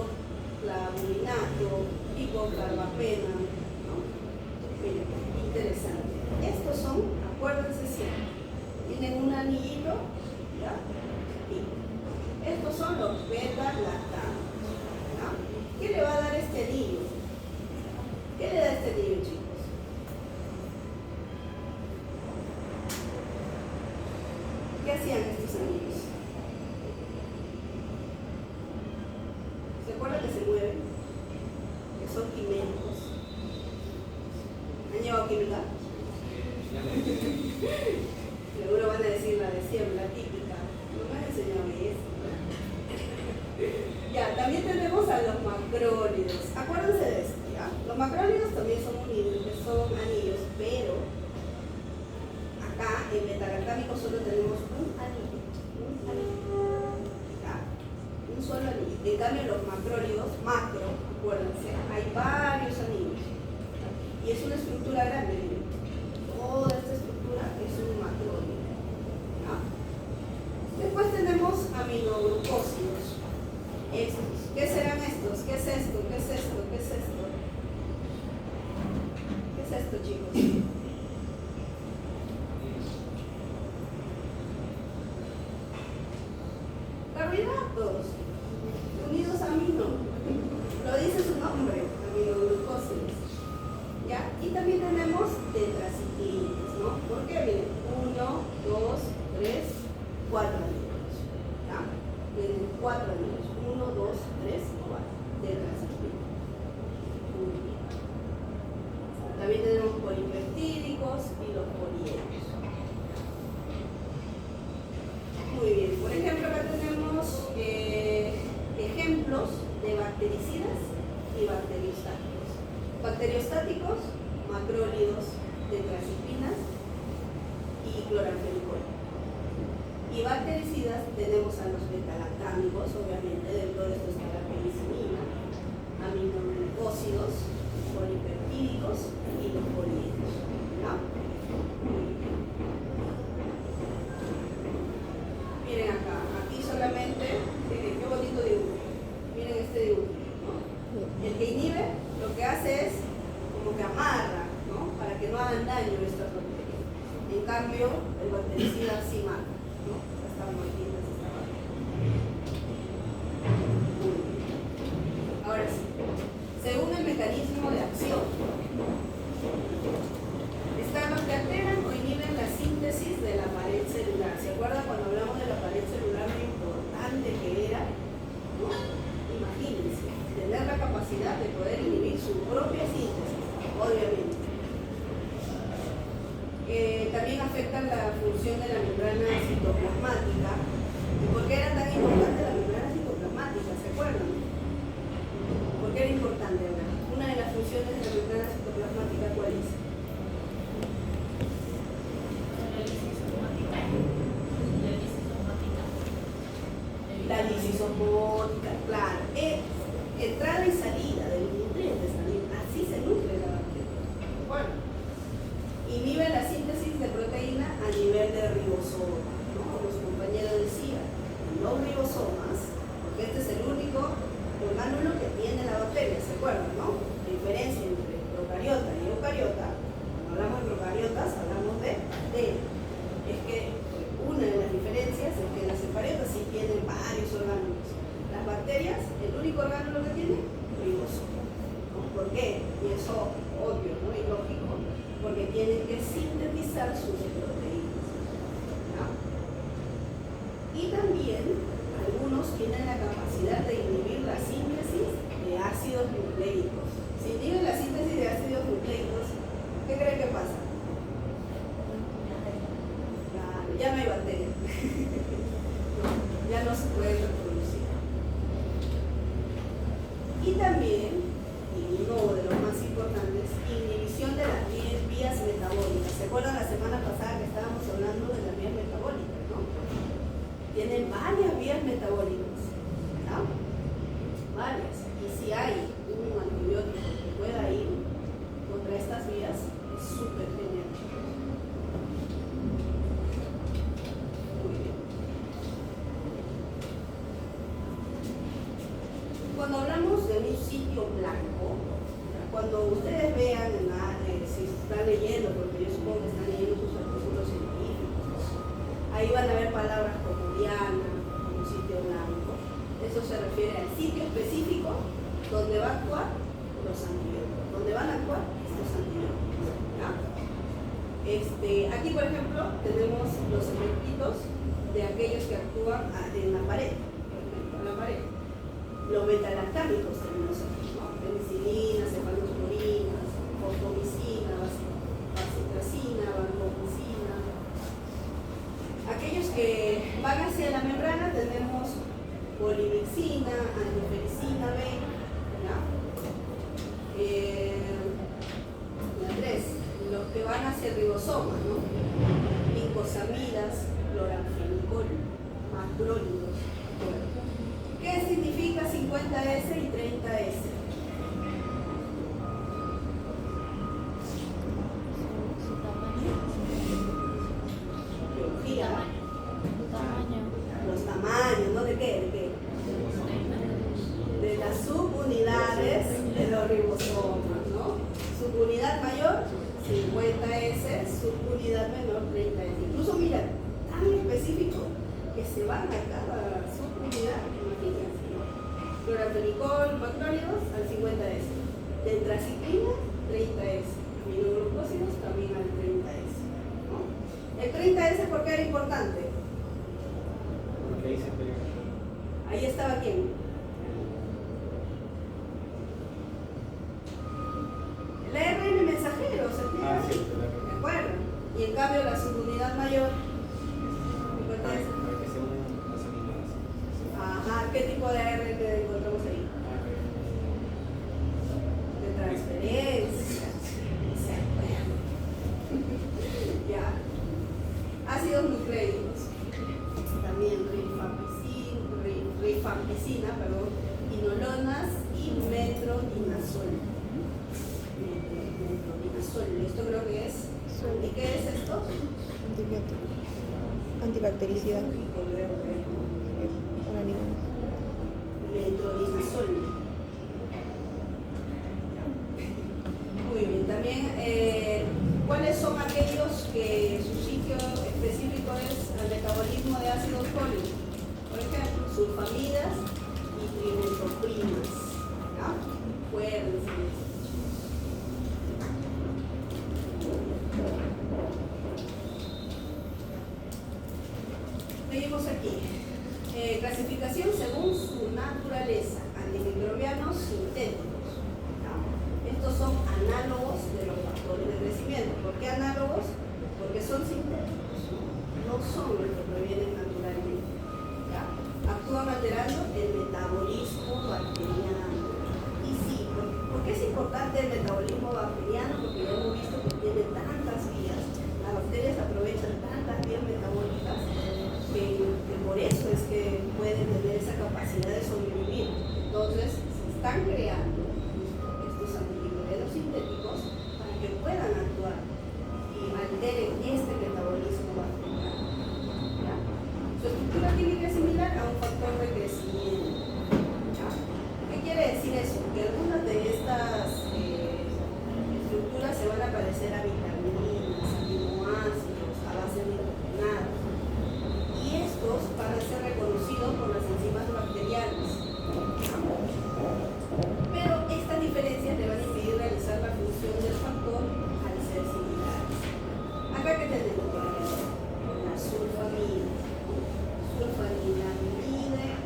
A: clavulinato, tipo carbapena, ¿no? Miren, interesante. Estos son, acuérdense siempre, tienen un anillito, ¿ya? Y estos son los beta-lactamas, ¿ya? ¿Qué le va a dar este anillo? ¿Qué le da este anillo, chicos? ¿Qué hacían estos anillos? ¿Se acuerdan que se mueven? Que son químicos. ¿Han llevado química? Seguro van a decir la de siempre, la típica. No me han enseñado eso. Ya, también tenemos a los macrólidos. Acuérdense de esto, ¿ya? Los macrólidos también son unidos, son anillos, pero acá en beta-lactámico solo tenemos un anillo. ¿Ya? Un solo anillo. En cambio, los macrólidos, macro, acuérdense, hay varios anillos. Y es una estructura grande. Miren. Toda esta estructura es un macrólido. ¿Ya? Después tenemos aminoglucósidos. Estos. ¿Qué serán estos? ¿Qué es esto? ¿Qué es esto? ¿Qué es esto? ¿Qué es esto, chicos? Carbohidratos unidos a amino, lo dice su nombre, aminoglucósidos. ¿Ya? Y también tenemos tetraciclinas. polípeptídicos y los poliedros. Muy bien, por ejemplo, acá tenemos ejemplos de bactericidas y bacteriostáticos. Bacteriostáticos, macrólidos, tetracitrinas y cloramfenicol. Y bactericidas tenemos a los betalactámicos, obviamente, dentro de esto está la penicilina, aminoglucósidos, polipeptídicos y los poliedros. ¿No? Miren acá, aquí solamente, qué bonito dibujo. Miren este dibujo, ¿no? El que inhibe lo que hace es como que amarra, ¿no? Para que no hagan daño a estas bacterias. En cambio, el bactericida sí mata, ¿no? Estas malditas esta bacteria. Ahora sí, según el mecanismo de acción, están los que alteran o inhiben la síntesis de la pared celular. ¿Se acuerdan cuando hablamos de la pared celular, lo importante que era? ¿No? Imagínense, tener la capacidad de poder inhibir su propia síntesis, obviamente. También afectan la función de la membrana citoplasmática. ¿Y por qué era tan importante la membrana citoplasmática? ¿Se acuerdan? ¿Por qué era importante? Una de las funciones de la membrana citoplasmática, ¿cuál es? La lisosomótica, claro. Entrada y salida de los nutrientes también. Así se nutre la bacteria. Bueno, inhibe la síntesis de proteína a nivel de ribosoma, ¿no? Como su compañero decía, los ribosomas, porque este es el único orgánulo que tiene la bacteria, ¿se acuerdan, no? La diferencia entre procariota y eucariota, cuando hablamos de procariotas, hablamos de bacterias. Es que una de las diferencias es que las eucariotas sí tienen varios órganos. Las bacterias, el único orgánulo que tienen, ribosoma. ¿No? ¿Por qué? Y eso obvio, ¿no? Y lógico, porque tienen que sintetizar sus proteínas. ¿No? Y también algunos tienen la capacidad de inhibir la síntesis de ácidos nucleicos. Si inhiben la síntesis de ácidos nucleicos, ¿qué creen que pasa? Ya no hay bacteria. No, ya no se puede reproducir. Y también, y uno de los más importantes, inhibición de las vías metabólicas. ¿Se acuerdan la semana pasada que estábamos hablando de las vías metabólicas, no? Tienen varias vías metabólicas, ¿no? Varias. Y si hay un antibiótico que pueda ir contra estas vías, es súper genial. Cuando hablamos de un sitio blanco, cuando ustedes vean, si están leyendo, porque yo supongo que están leyendo sus artículos científicos, ahí van a ver palabras como diana, como sitio blanco. Eso se refiere al sitio específico donde va a actuar los antibióticos, donde van a actuar estos antibióticos. ¿Ya? Aquí, por ejemplo, tenemos los efectitos de aquellos que actúan en la pared, por ejemplo, en la pared. Los betalactámicos tenemos aquí, ¿no? Penicilina, cefalosporinas, fosfomicina, vacitracina, vancomicina. Aquellos que van hacia la membrana tenemos polivexina, angifericina B, ¿ya? Los que van hacia el ribosoma, ¿no? Icosamidas, cloramfenicol, macrólidos. ¿Qué significa 50S y 30S?
D: Su tamaño.
A: Biología.
D: Su tamaño.
A: Los tamaños, ¿no? ¿De qué? De las subunidades de los ribosomas, ¿no? Subunidad mayor, 50S, subunidad menor, 30S. Incluso, mira, tan específico que se van a cada subunidad, imagínense, ¿no? Cloramfenicol, macrólidos al 50S. Tetracitrina, 30S. Aminoglucósidos también al 30S, ¿no? El 30S, ¿por qué era importante?
B: Porque ahí se pega.
A: Ahí estaba quién. El ARN mensajero, ¿se entiende?
B: Ah, sí,
A: ¿De acuerdo? cambio, la subunidad mayor, ¿cuál es?
B: Para que sea unas animadas.
A: Ajá, ¿qué tipo de AR que encontramos ahí? De transferencia. ¿Se acuerdan? Ya. Ácidos nucleicos. También rifampicina, inolonas y metronidazol. Metronidazol. Esto creo que es. ¿Y qué es esto?
E: Antibiótico. Antibactericida.
A: Creo que
E: Para animales.
A: metronidazol. Muy bien, también, ¿cuáles son aquellos que su sitio específico es el metabolismo de ácidos fólicos? Por ejemplo, sulfamidas y trimetoprimas. ¿Ya? Acuérdense. Seguimos aquí. Clasificación según su naturaleza. Antimicrobianos sintéticos. ¿Ya? Estos son análogos de los factores de crecimiento. ¿Por qué análogos? Porque son sintéticos, no son los que provienen naturalmente. ¿Ya? Actúan alterando el metabolismo bacteriano. Y sí, ¿por qué es importante el metabolismo bacteriano? Porque ya hemos visto que tiene tantas vías, las bacterias aprovechan tantas vías metabólicas que por eso es que pueden tener esa capacidad de sobrevivir. Entonces, se están creando estos antimicrobianos sintéticos para que puedan actuar y alteren este metabolismo bacteriano. ¿Ya? Su estructura química es similar a un factor de crecimiento. ¿Ya? ¿Qué quiere decir eso? Que algunas de estas estructuras se van a parecer a vitaminas, aminoácidos, a base de nitrogenados. Y estos van a ser reconocidos por las enzimas bacterianas. Pero estas diferencias le van a impedir realizar la función del factor al ser similares. Acá que tenemos, por ejemplo, la sulfamida, sulfanilamide,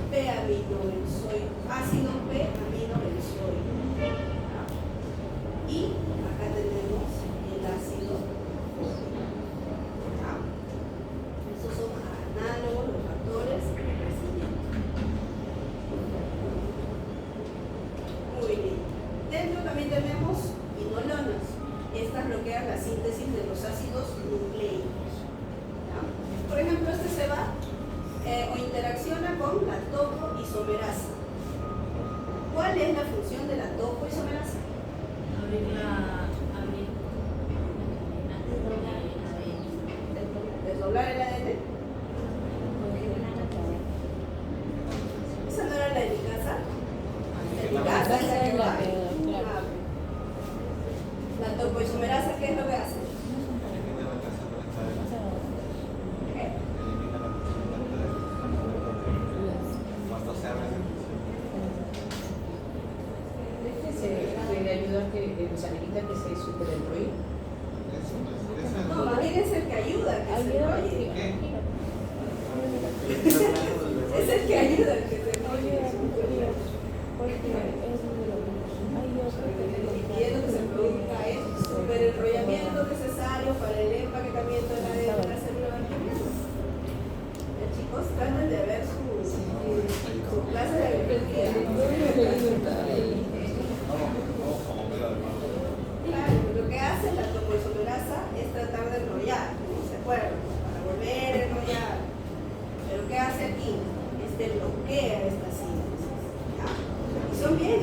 A: P-aminobenzoico, ácido P-aminobenzoico. Y acá tenemos el ácido fólico. Estos son análogos, los factores de crecimiento. Muy bien. Dentro también tenemos inolonas. Estas bloquean la síntesis de los ácidos nucleicos. ¿Ya? Por ejemplo, este se va o interacciona con la topoisomerasa. ¿Cuál es la función de la topoisomerasa? Desdoblar el ADN. ¿Esa no era la de mi casa? ¿De mi casa es la que va? Ah, la topoisomerasa, ¿qué es lo que hace?
B: Elimina la casa conectada.
A: ¿Qué?
B: Elimina la cuando se abre
C: Se le ayuda a que los animalitos que se superenrollen.
A: No, más bien es el que ayuda a que se enrolle. Es el que ayuda a que se enrolle. Impidiendo que se produzca el superenrollamiento necesario para el empaquetamiento de la célula bacteriana. Ya, chicos, traten de ver su clase de biología. Claro, lo que hace la topoisomerasa es tratar de enrollar, ¿no? ¿Se acuerdan? Para volver a enrollar. Pero ¿qué hace aquí? Bloquea esta síntesis. ¿Ya? Y son bien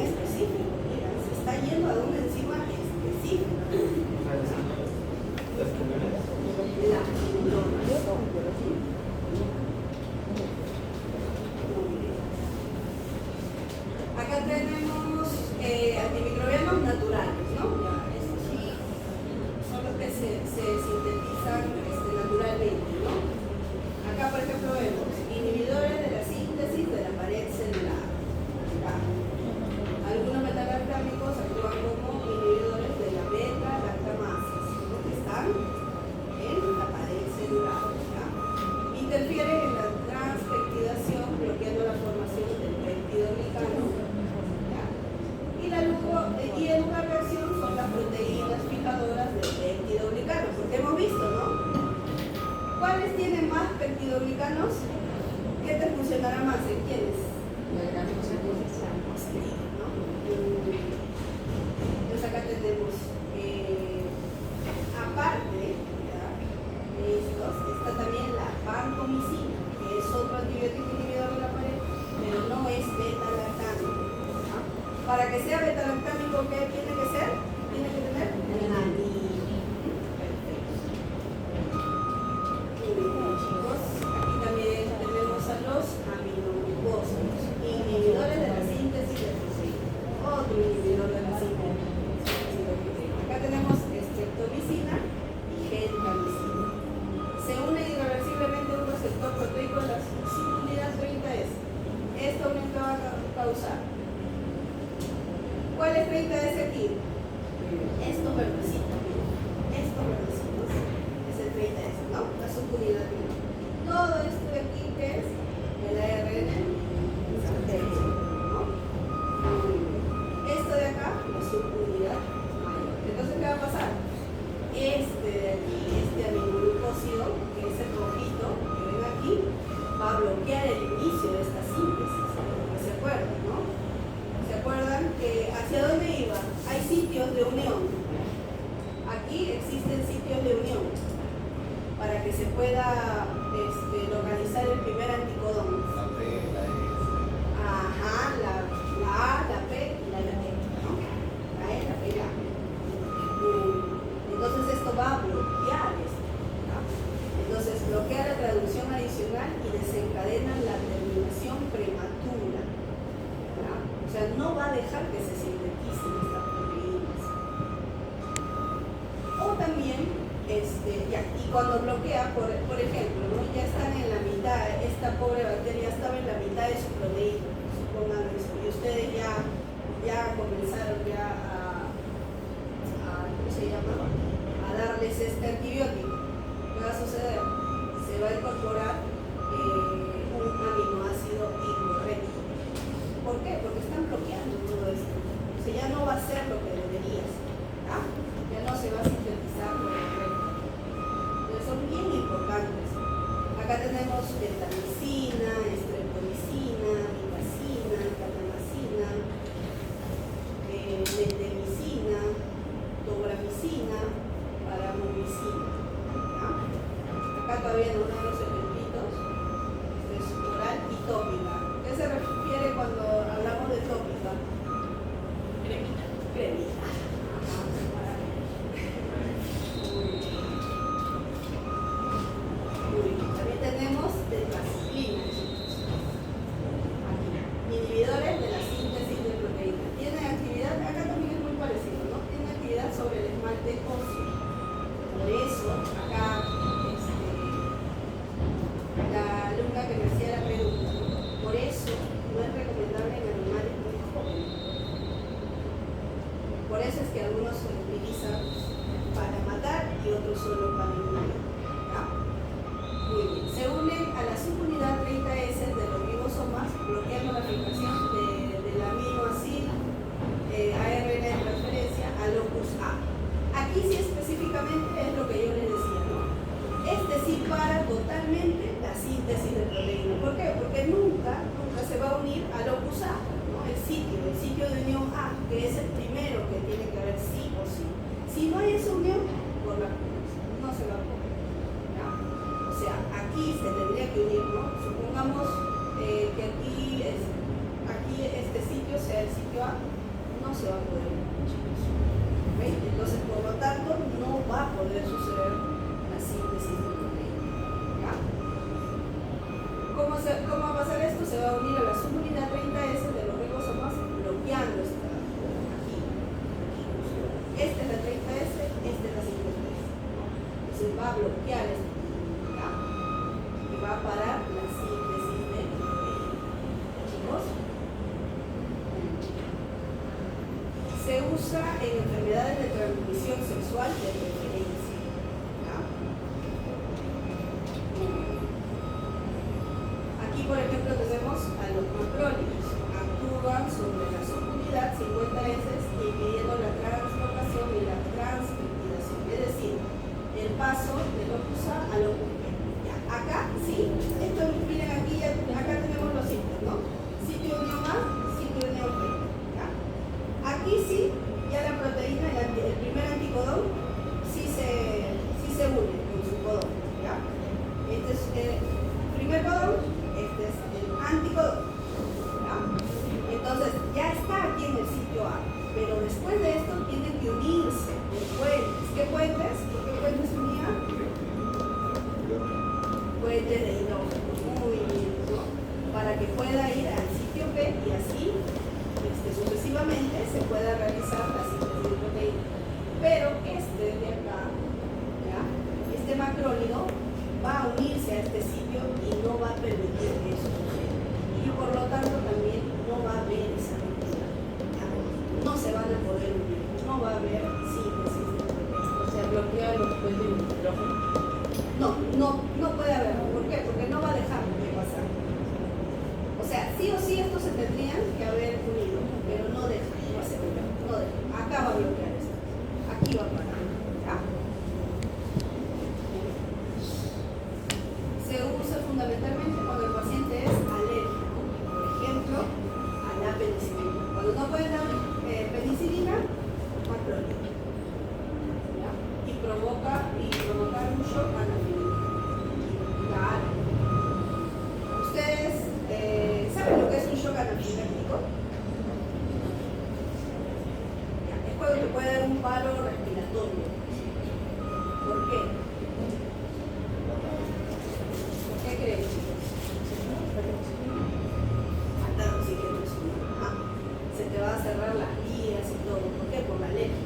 A: más en quiénes?
C: La gran positiva.
A: ¿No? Entonces acá tenemos, aparte ¿ya? de estos, está también la vancomicina, que es otro antibiótico inhibidor de la pared, pero no es beta-lactámico. ¿No? Para que sea beta-lactámico, ¿qué tiene que ser? Tiene que tener anillo. Perfecto. Muy bien, chicos. Aquí también tenemos a los aminoglucósidos, inhibidores de la síntesis de proteína. Otro inhibidor de la síntesis de proteína. Acá tenemos streptomicina y gentamicina. Se unen irreversiblemente a un receptor proteico de la subunidad 30S. Esto aumento va a causar. ¿Cuál es 30S aquí? Estos verdecitos, estos verdecitos es el 30S, ¿no? La subunidad 1. Todo esto de aquí que es el ARN sintético, ¿no? Esto de acá, la subunidad mayor. Entonces, ¿qué va a pasar? Este de aquí, este aminoglucósido, que es el rojito que ven aquí, va a bloquear el inicio de esta síntesis. ¿Se acuerdan, no? ¿Se acuerdan que hacia dónde iba? Hay sitios de unión. Aquí existen sitios de unión para que se pueda localizar el primer anticodón.
B: La P, la E.
A: Ajá, la A, la P y la E, ¿no? La E, la P y la A. Entonces esto va a bloquear esto, ¿no? Entonces bloquea la traducción adicional y desencadena la terminación prematura, ¿no? O sea, no va a dejar que se sinteticen estas proteínas. O también, y cuando bloquea, por ejemplo, ¿no? Ya están en la mitad, esta pobre bacteria estaba en la mitad de su proteína, supongan eso, y ustedes ya comenzaron ¿cómo se llama? A darles este antibiótico. ¿Qué va a suceder? Se va a incorporar un aminoácido incorrecto. ¿Por qué? Porque están bloqueando todo esto. O sea, ya no va a ser lo que debería ser. ¿Ya? Ya no se va a sintetizar lo correcto. Entonces son bien importantes. Acá tenemos gentamicina, streptomicina, vitacina, catamacina, metemicina, tobramicina, paramomicina. ¿Ya? Acá todavía no dan los ejemplitos. Este es oral y tópica. ¿Qué se refiere cuando hablamos de tópica?
D: Cremita.
A: Cremita. También tenemos tetracyclina, chicos. Aquí. Inhibidores de la síntesis de proteína. Tiene actividad, acá también es muy parecido, ¿no? Tiene actividad sobre el esmalte óseo. Por eso, acá, la alumna que me hacía la pregunta, por eso no es recomendable en animales muy jóvenes. Por eso es que algunos se utilizan para matar y otros solo para inmunizar. ¿Ya? Muy bien. Se unen a la subunidad 30S de los ribosomas, bloqueando la fijación del aminoácido ARN de transferencia a locus A. Aquí sí específicamente es lo que yo les decía, ¿no? Este sí para totalmente la síntesis de proteína. ¿Por qué? Porque nunca se va a unir a locus A, ¿no? El sitio de unión A, que es el primero que tiene que haber sí o sí. Si no hay esa unión, por la no se va a poder. ¿Ya? O sea, aquí se tendría que unir, ¿no? Supongamos que aquí este sitio sea el sitio A, no se va a poder unir, chicos. ¿Okay? Entonces, por lo tanto, no va a poder suceder la síntesis de proteína. ¿Ya? ¿Cómo va a pasar esto? Se va a unir a la subunidad 30S de los ribosomas bloqueando esta aquí. Esta es la 30S, esta es la 50S. Entonces va a bloquear esto. ¿Ya? Y va a parar la síntesis de proteína. Chicos. Se usa en enfermedades de transmisión sexual de preferencia. ¿Ya? Aquí, por ejemplo, tenemos a los macrólidos. Actúan sobre la subunidad 50S impidiendo la transportación y la transcriptación. Es decir, el paso de locus A a locus B. Ya, acá, sí, esto, miren aquí, acá tenemos los pueda ir al sitio B y así sucesivamente se pueda realizar la síntesis de proteína. Pero este de acá, ¿ya? Este macrólido va a unirse a este sitio y no va a permitir que eso suceda. Y por lo tanto también no va a haber esa actividad. No se van a poder unir, no va a haber síntesis de proteína.
C: O sea, bloquea los puentes de nitrógeno.
A: No puede haber. ¿Por qué? Porque no va a dejar de pasar. O sea, sí o sí estos se tendrían que haber unido, pero no deja, no asegura, no deja. Acá va a bloquear esto. Aquí va a parar. ¿Ya? Se usa fundamentalmente cuando el paciente es alérgico, por ejemplo, a la penicilina. Cuando no puede dar penicilina, macrólido. ¿Ya? Y provocar un shock anafiláctico. Claro. ¿Ustedes saben lo que es un shock anafiláctico? Ya, es cuando te puede dar un paro respiratorio. ¿Por qué? ¿Por qué creen, chicos? Falta de oxígeno. Se te va a cerrar las vías y todo. ¿Por qué? Por la alergia.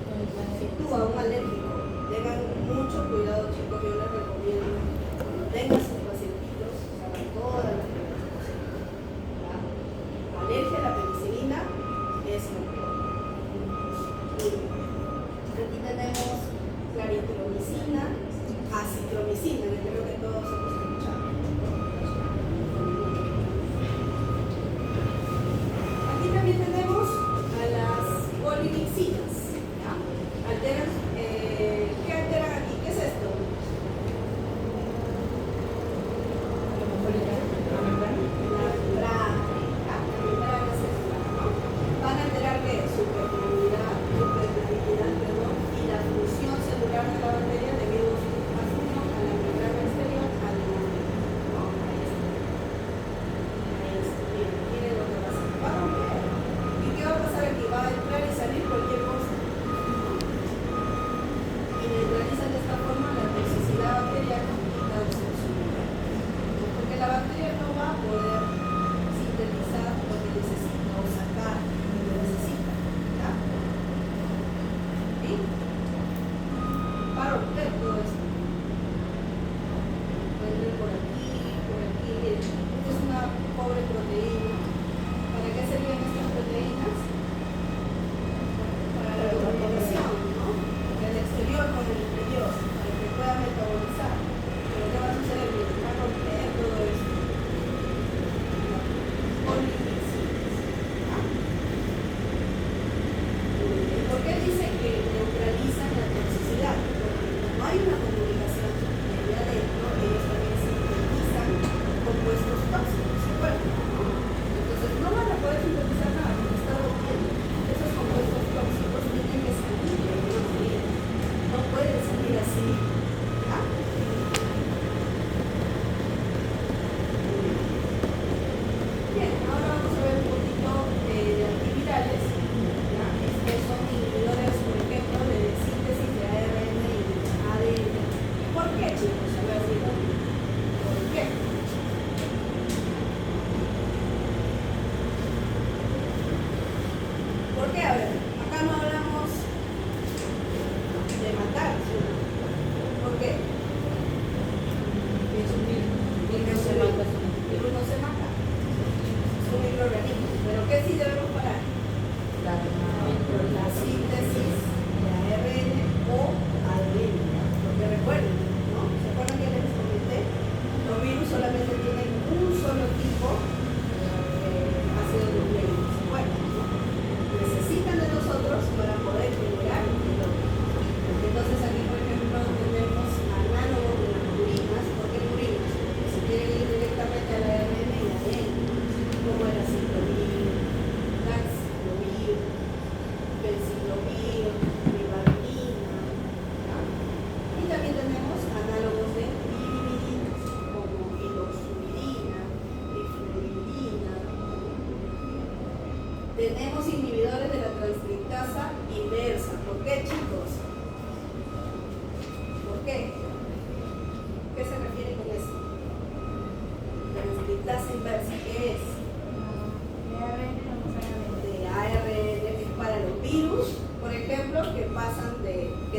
A: Si tú a un alérgico, tengan mucho cuidado, chicos, yo les recomiendo, cuando tengan sus pacientitos, hagan todas las cosas. La alergia a la penicilina es mejor. Y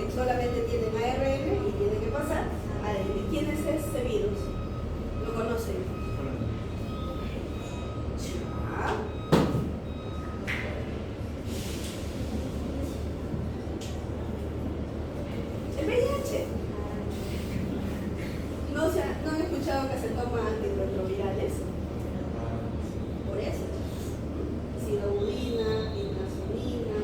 A: que solamente tienen ARN y tienen que pasar a ADN. ¿Quién es este virus? ¿Lo conocen? Ya. El VIH. ¿No han escuchado que se toman antirretrovirales? Por eso. Sidobudina, inazolina,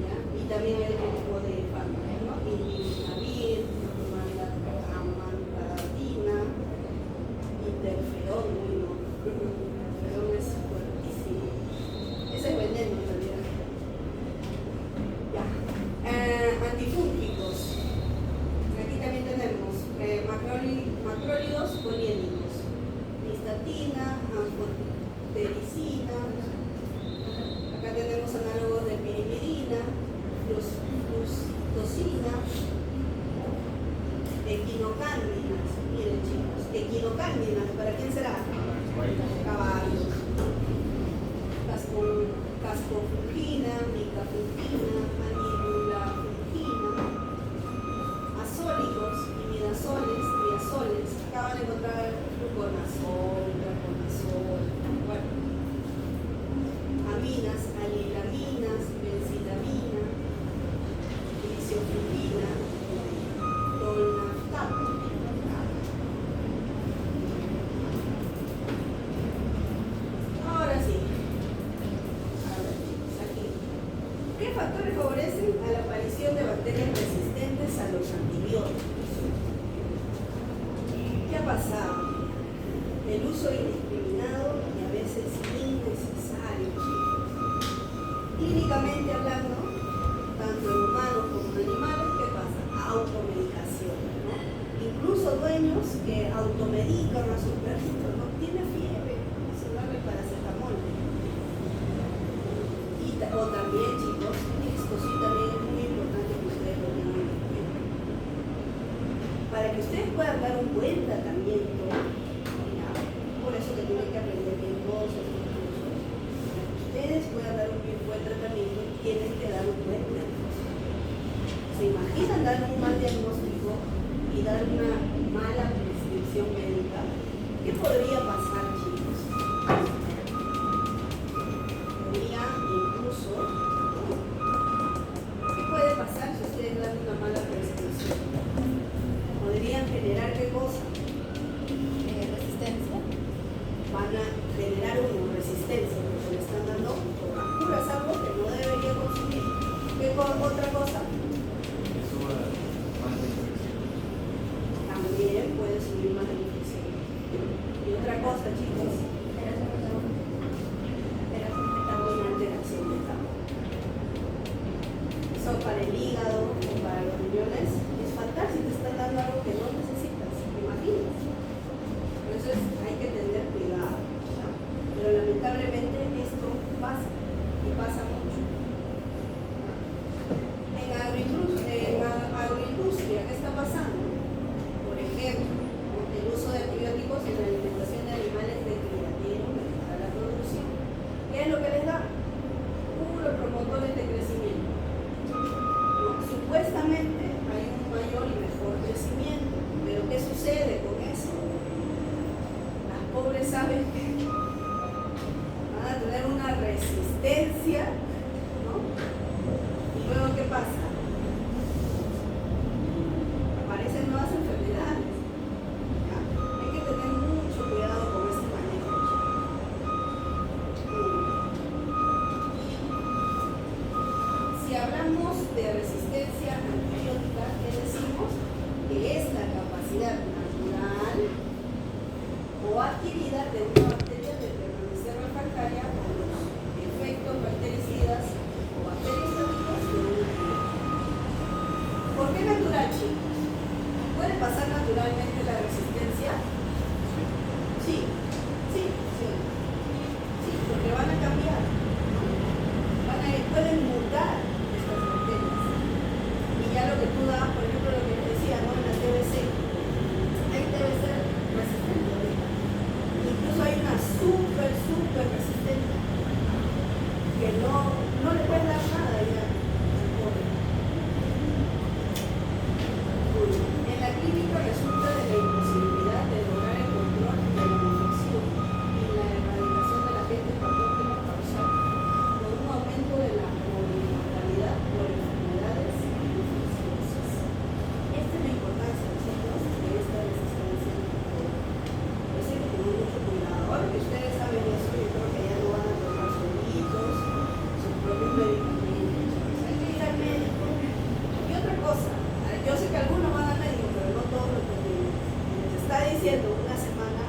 A: ¿ya? Y también hay otro tipo de fármacos, ¿no? Inminavir, amantadina, interferón, bueno, interferón es fuertísimo. Ese es veneno en realidad. Ya. Antifúngicos. Aquí también tenemos macrólidos poliénicos, nistatina, anfotericina. Acá tenemos análogos de pirimidina, fluxetosina, equinocándinas. Miren chicos, equinocándinas, ¿para quién será? Caballos. Cascofungina, micafungina, anilulafungina, azólicos, imidazoles, triazoles. Acaban de encontrar fluconazol, traconazol, bueno, aminas, alilaminas, benzidamina, gliciofungina, tolnaftato. Ahora sí. A ver, aquí. ¿Qué factores favorecen a la aparición de bacterias resistentes a los antibióticos? ¿Qué ha pasado? El uso indiscriminado y a veces innecesario, chicos. Clínicamente hablando, tanto en humanos como en animales, ¿qué pasa? Automedicación, ¿no? Incluso dueños que automedican a sus perritos, ¿no? Tiene fiebre, vamos a darle paracetamol. O también, chicos, esto sí también es muy importante que ustedes lo tengan en cuenta. Para que ustedes puedan dar un buen tratamiento, ¿ya? Por eso que tienen que aprender bien todos estos cursos. Para que ustedes puedan dar un buen tratamiento, tienen que dar un buen diagnóstico. ¿Se imaginan dar un mal diagnóstico y dar una mala prescripción médica? ¿Qué podría pasar, chicos? Podría incluso, ¿qué puede pasar si ustedes dan una mala prescripción? Podrían generar ¿qué cosa?
E: Resistencia.
A: Van a generar una resistencia porque le están dando puras algo que no debería consumir. Otra cosa? También puede subir más la infección. Y otra cosa, chicos, una alteración de campo. Eso para el hígado o para los riñones es fatal si te están dando algo que no necesitas, ¿te imaginas? Por eso hay que tener cuidado, ¿no? Pero lamentablemente esto pasa y pasa mucho. En agroindustria, ¿qué está pasando? Por ejemplo, el uso de antibióticos en la alimentación de animales de criadero para la producción. ¿Qué es lo que les da? Puro promotores de crecimiento. Supuestamente hay un mayor y mejor crecimiento, pero ¿qué sucede con eso? Las pobres aves van a tener una resistencia, ¿no? Y luego ¿qué pasa? Aparecen nuevas enfermedades. ¿Ya? Hay que tener mucho cuidado con este manejo. Si hablamos de resistencia antibiótica, ¿qué decimos? Que es la capacidad natural o adquirida de una bacteria de permanecer refractaria a los efectos bactericidas o bacteriostáticos de un antibiótico. ¿Por qué natural, chicos? ¿Puede pasar naturalmente la resistencia? Sí, sí, sí. Sí, porque van a cambiar. Pueden mutar estas bacterias. Y ya lo que tú das, por ejemplo, lo que te decía, ¿no? En la TBC, hay TBC resistente ahorita. Incluso hay una súper resistente que no le puedes dar nada ya. cosa. Yo sé que algunos van al médico, pero no todos los que les está diciendo una semana,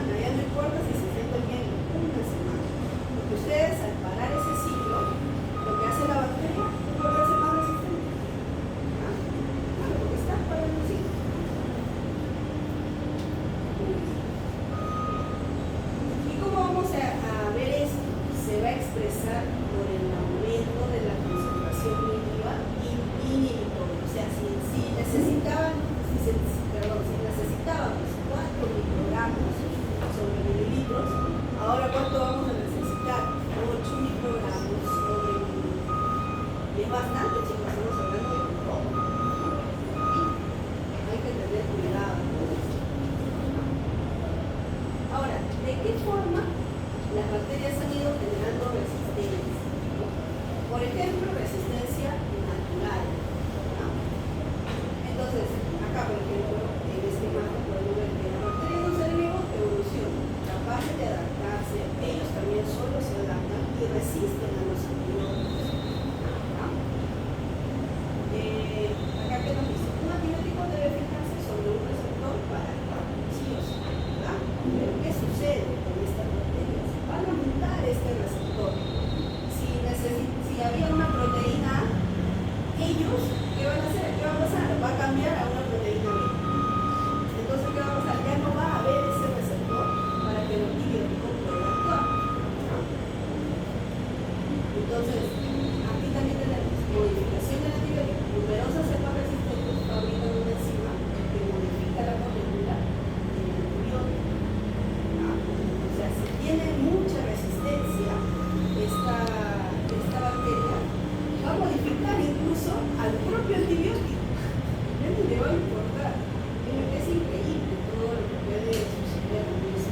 A: ya no importa si se sienten bien, una semana. Porque ustedes al parar ese ciclo, lo que hace la bacteria es volverse más resistente. ¿Ah? Porque está parando el ciclo. ¿Y cómo vamos a ver esto? Se va a expresar por el aumento de la concentración mínima inhibitoria. O sea, si necesitábamos 4 microgramos sobre mililitros, ahora ¿cuánto vamos a necesitar? 8 microgramos sobre mililitros. Y es bastante, chicos, estamos hablando de un poco. Hay que tener cuidado con esto. Ahora, ¿de qué forma las bacterias han ido generando resistencia? ¿No? Por ejemplo, resistencia natural. ¿No? Entonces, acá por ejemplo, en este imagen podemos ver que la bacteria es un ser vivo que evoluciona, capaces de adaptarse, ellos también solos se adaptan y resisten a los antibióticos. ¿No? Acá que nos dice, un antibiótico debe fijarse sobre un receptor para sí o sí, ¿verdad? Pero ¿qué sucede con estas bacterias? Van a mutar este receptor. Si había una proteína A, ellos, ¿qué van a hacer? ¿Qué va a pasar? Va a cambiar a una proteína B. Entonces, ¿qué va a pasar? Ya no va a haber ese receptor para que el antibiótico pueda actuar. Entonces, aquí también tenemos modificación del antibiótico. Numerosas cepas resistentes fabrican una enzima que modifica la molécula del antibiótico. O sea, si tiene mucha resistencia esta bacteria, va a modificar incluso al propio antibiótico. Ya ni le va a importar. Es increíble todo lo que puede suceder con eso.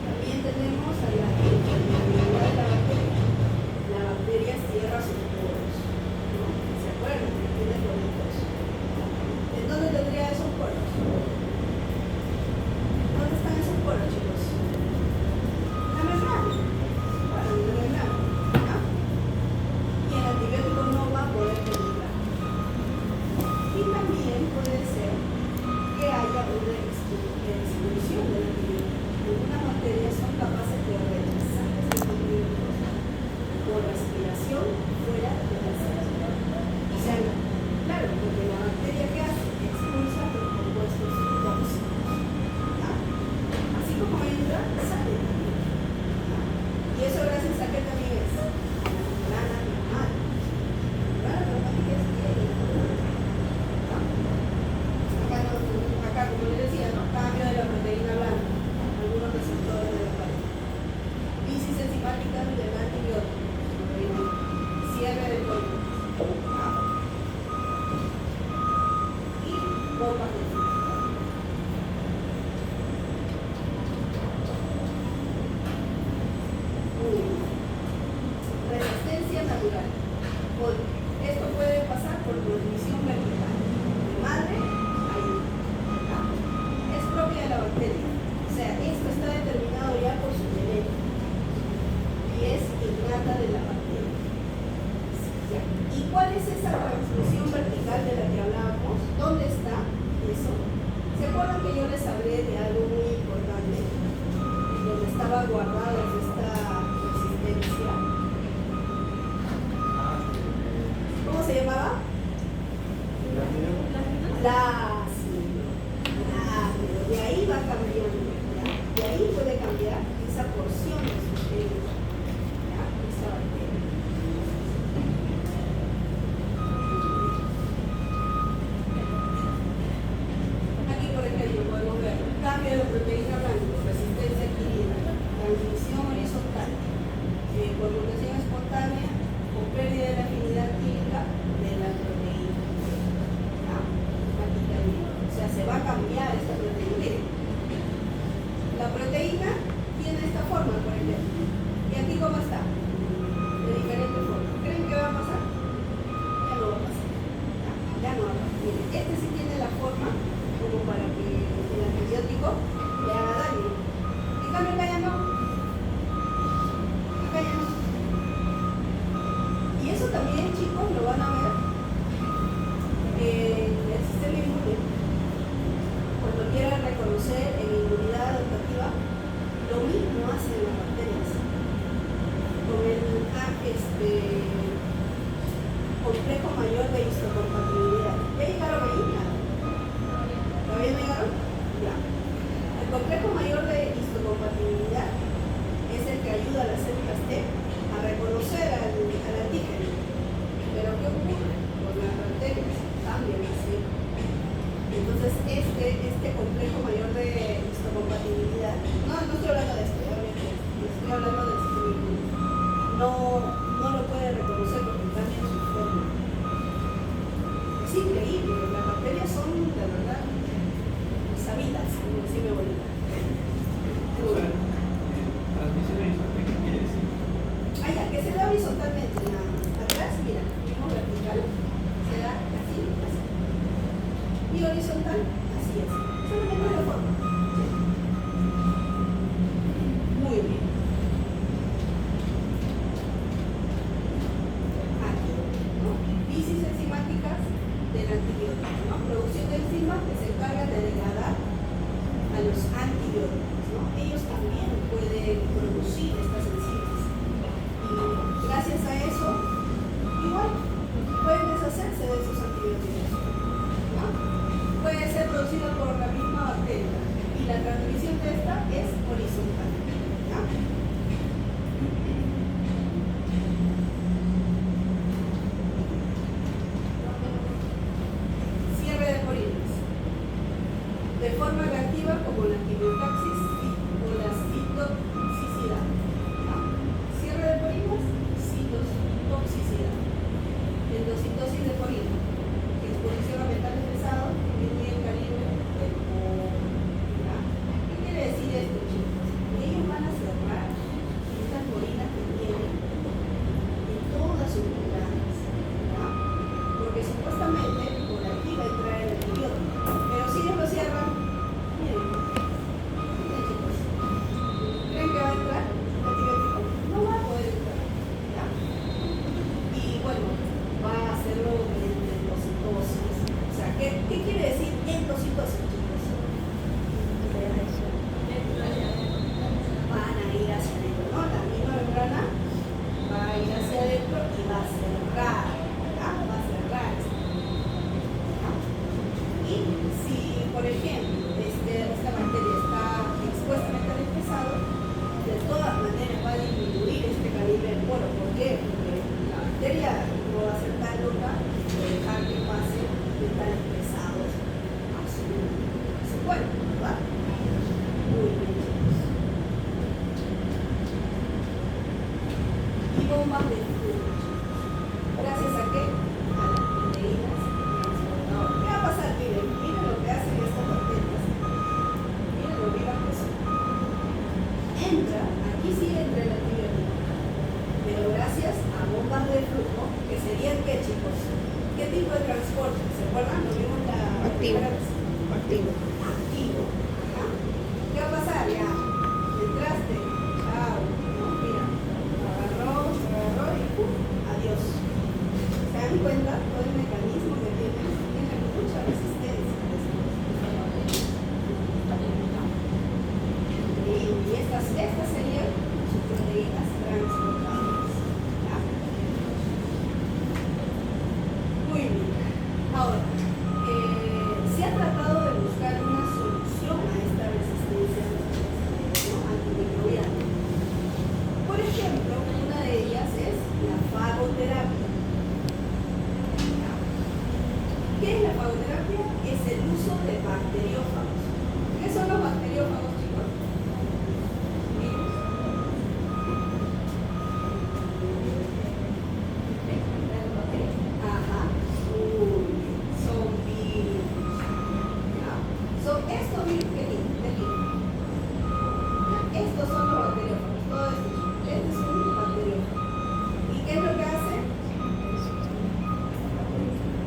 A: También tenemos a la enfermedad de la bacteria. La bacteria cierra sus poros, ¿no? ¿Se acuerdan? Tiene poritos. ¿En dónde tendría esos poros? ¿Dónde están esos poros, chicos? La membrana. Bueno, la membrana. ¿No? Y el antibiótico no va a poder penetrar. Y también puede ser que haya una exclusión del antibiótico. Algunas bacterias son capaces de rechazar estos antibióticos por respiración fuera de la célula. O sea, claro, porque la bacteria que hace expulsa los compuestos tóxicos. ¿No? Así como entra, sale también. ¿No? Y eso gracias a que también es a la membrana normal. La membrana normal es acá, como les decía, ¿no? Cambio de la proteína blanca, algunos receptores de la pared. Crisis enzimáticas del antibiótico, cierre del código. Y bombas de flujo. Resistencia natural. Esto puede pasar por transmisión vertical. De madre a hijo. Es propia de la bacteria. O sea, esto está determinado ya por su genética. Y es innata de la bacteria. ¿Y cuál es esa transmisión vertical de la que hablábamos? ¿Dónde está eso? ¿Se acuerdan que yo les hablé de algo muy importante? Donde estaba guardada esta resistencia. ¿Cómo se llamaba? Plasmido. Pero de ahí va cambiando. ¿Ya? De ahí puede cambiar esa porción de su célula. ¿Ya? Esa bacteria. Aquí, por ejemplo, podemos ver cambio de la proteína blanca, resistencia adquirida, transmisión horizontal, por mutación espontánea o pérdida de la afinidad química de la proteína. Aquí también. complejo mayor de histocompatibilidad. ¿Ya llegaron ahí? ¿Todavía no llegaron? Ya. El complejo mayor de histocompatibilidad es el que ayuda a las células T a reconocer al antígeno. Pero ¿qué ocurre? Con las bacterias también así. Entonces, este complejo mayor de histocompatibilidad, no estoy hablando de esto, obviamente, estoy hablando del sistema inmune. No lo puede reconocer porque cambia su forma. Es increíble, las bacterias son de verdad sabidas, como decía mi abuelita.
B: Transmisión horizontal, ¿qué quiere decir?
A: Ah, ya, que se da horizontalmente. Atrás, mira, mismo vertical, se da así, así. Y horizontal, así es. Solamente la forma. ¿Sí? Muy bien. Aquí, ¿no? Lisis enzimáticas del antibiótico, ¿no? Producción de enzimas que se encargan de degradar a los antibióticos, ¿no? Ellos también pueden producir estas enzimas. Y gracias a eso, igual, pueden deshacerse de esos antibióticos, ¿no? Puede ser producido por la misma bacteria y la transmisión de esta es horizontal, ¿no? Cierre de porinas. De forma reactiva como la quimiotaxis o la citotoxicidad. ¿No? Cierre de porinas, citotoxicidad. Endocitosis de porina. Exposición a metales pesados, disminuye el calibre del poro. ¿No? ¿Qué quiere decir esto, chicos? Ellos van a cerrar estas porinas que tienen en todas sus membranas, ¿no? Porque supuestamente por aquí va a entrar el antibiótico. Pero si ellos lo cierran, miren, chicos, ¿creen que va a entrar el antibiótico? No va a poder entrar, ¿ya? Y bueno, va a hacerlo mediante endocitosis. O sea, ¿qué quiere decir endocitosis, chicos? Van a ir hacia adentro, ¿no? La misma membrana va a ir hacia adentro y va a cerrar, ¿ya? Va a cerrar. ¿Ya? Y si, por ejemplo, esta bacteria está expuesta a metales pesados, de todas maneras va a disminuir este calibre del poro. ¿Por qué? Porque la bacteria no va a ser tan loca de dejar que pase metales pesados a su cuerpo, ¿verdad? Muy bien, chicos. Y bombas de flujo. ¿Gracias a qué? A las proteínas transportadoras. ¿Qué va a pasar? Miren lo que hacen estas bacterias. Miren lo vivas que son. Entra, aquí sí entra el antibiótico, pero gracias a bombas de flujo, que serían ¿qué, chicos? ¿Qué tipo de transporte? ¿Se acuerdan? Lo vimos la
E: Activo.
A: primera vez.
E: Activo.
A: Activo. ¿Ya? ¿Qué va a pasar? Ya, entraste, chao, ¿no? Mira, agarró y ¡pum! Adiós. ¿Se dan cuenta? Todo el mecanismo que tiene mucha resistencia. Y estas serían sus proteínas transportadoras. ¿Ya? Muy bien. Ahora, se ha tratado de buscar una solución a esta resistencia, ¿no? Antimicrobiana. Por ejemplo, una de ellas es la fagoterapia. ¿Ya? ¿Qué es la fagoterapia? Es el uso de bacteriófagos. ¿Qué son los bacteriófagos, chicos? Virus. Ajá. Son virus. ¿Ya? Son estos virus que tienen, de aquí. ¿Ya? Estos son los bacteriófagos. Todo esto. Este es un bacteriófago. ¿Y qué es lo que hace?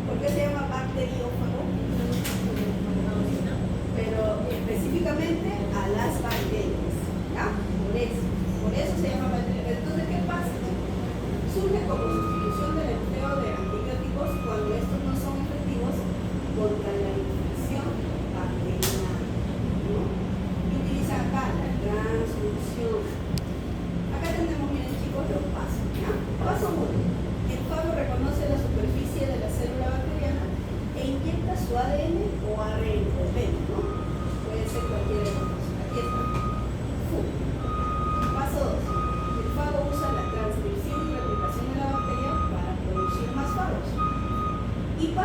A: ¿Por qué se llama bacteriófago? Pero específicamente a las bacterias, ¿ya? Por eso se llama bacteria. Entonces, ¿qué pasa? Surge como sustitución del empleo de antibióticos cuando estos no son efectivos contra la infección bacteriana, ¿no? Y utiliza acá la transducción. Acá tenemos, miren chicos, los pasos, ¿ya? Paso 1. El fago reconoce la superficie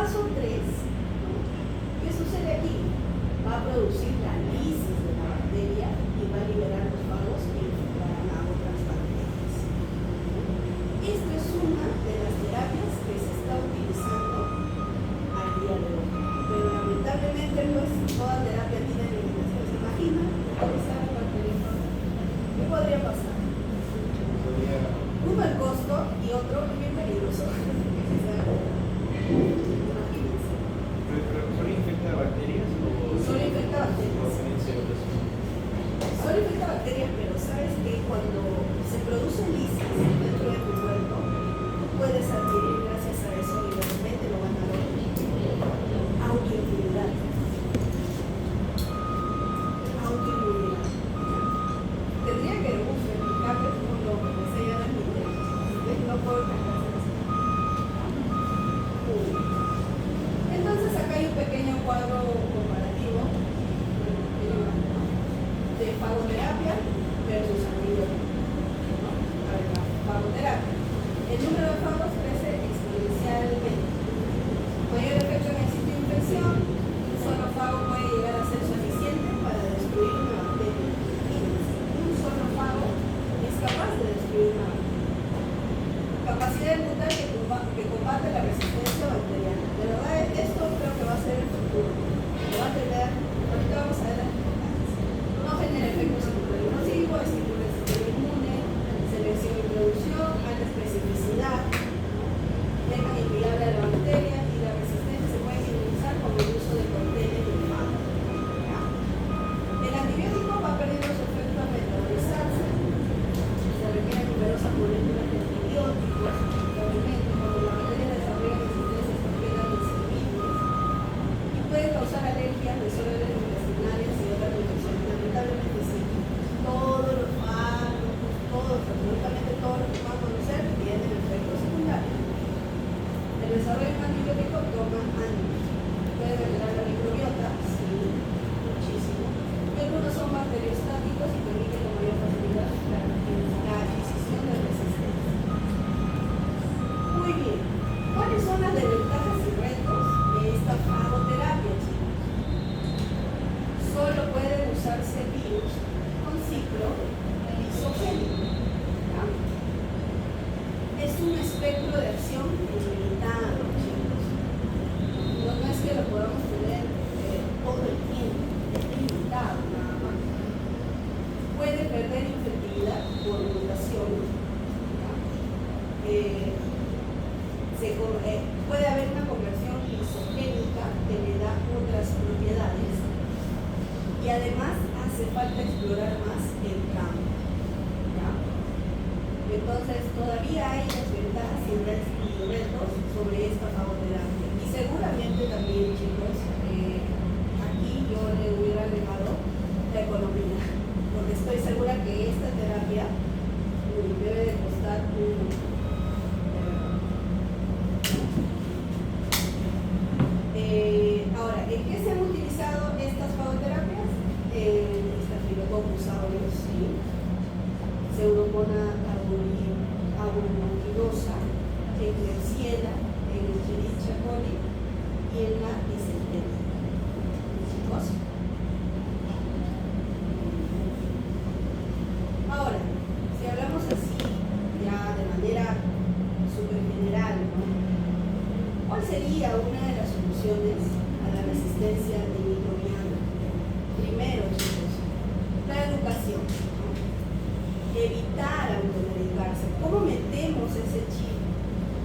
A: paso 3, ¿qué sucede aquí? Va a producir la lisis de la bacteria y va a liberar los fagos que infectarán a otras bacterias. Esta es una de las terapias que se está utilizando al día de hoy. Pero lamentablemente pues toda terapia tiene limitaciones. ¿Se imagina utilizar la bacteria? ¿Qué podría pasar? Uno, el costo, y otro, bien peligroso. Imagínense.
B: ¿Pero solo infecta bacterias o
A: Solo infecta bacterias.
B: también células?
A: Solo infecta bacterias, pero sabes que cuando se produce lisis dentro de tu cuerpo, tú puedes adquirir gracias a eso, y de repente lo van a ver, autoinmunidad. Autoinmunidad. Tendría que explicarles un nombre, que se llama el no puedo cambiar. Entonces acá hay un pequeño cuadro comparativo de fagoterapia versus antibióticos. A ver, la fagoterapia. El número de fagos crece exponencialmente. Mayor efecto en el sitio de infección, un solo fago puede llegar a ser suficiente para destruir una bacteria. Imagínense, un solo fago es capaz de destruir una bacteria. Capacidad de mutar que combate la resistencia bacteriana. De verdad, esto creo que va a ser el futuro. Lo va a tener, ahorita vamos a ver las importancias. No genera efectos inmunoglobulínicos, estimula el sistema inmune, selección y producción, alta especificidad, es manipulable a la bacteria y la resistencia se puede minimizar con el uso de cócteles de fago. El antibiótico va perdiendo su efecto al metabolizarse. Se requieren numerosas moléculas de antibióticos, obviamente, cuando la bacteria desarrolla resistencia a los servicios y puede causar alergias, desórdenes intestinales y otras infecciones. Lamentablemente sí. Todos los fármacos, absolutamente todos los que van a conocer tienen efectos secundarios. El desarrollo de un antibiótico toma años. Puede mejorar la microbiota, sí, muchísimo. Y algunos son bacteriostáticos y permiten con mayor facilidad la adquisición de resistencia. Muy bien. ¿Cuáles son las desventajas y retos de esta fagoterapia, chicos? Solo pueden usarse virus con ciclo lisogénico. Es un espectro de acción limitado, chicos. No es que lo podamos tener todo el tiempo, es limitado nada más. Puede perder infectividad por mutaciones. Puede haber una conversión lisogénica que le da otras propiedades y además hace falta explorar más el campo. Entonces todavía hay desventajas y retos sobre esta fagoterapia. Y seguramente también, chicos, aquí yo le hubiera agregado la economía, porque estoy segura que esta terapia debe de costar ahora, ¿en qué se han utilizado estas fagoterapias? Staphylococcus aureus, sí. Pseudomonas aeruginosa, en Klebsiella, en Escherichia coli y en la disentería. Chicos. Ahora, si hablamos así, ya de manera súper general, ¿no? ¿Cuál sería una de las soluciones a la resistencia antimicrobiana? Primero, chicos, la educación, ¿no? Evitar automedicarse. ¿Cómo metemos ese chip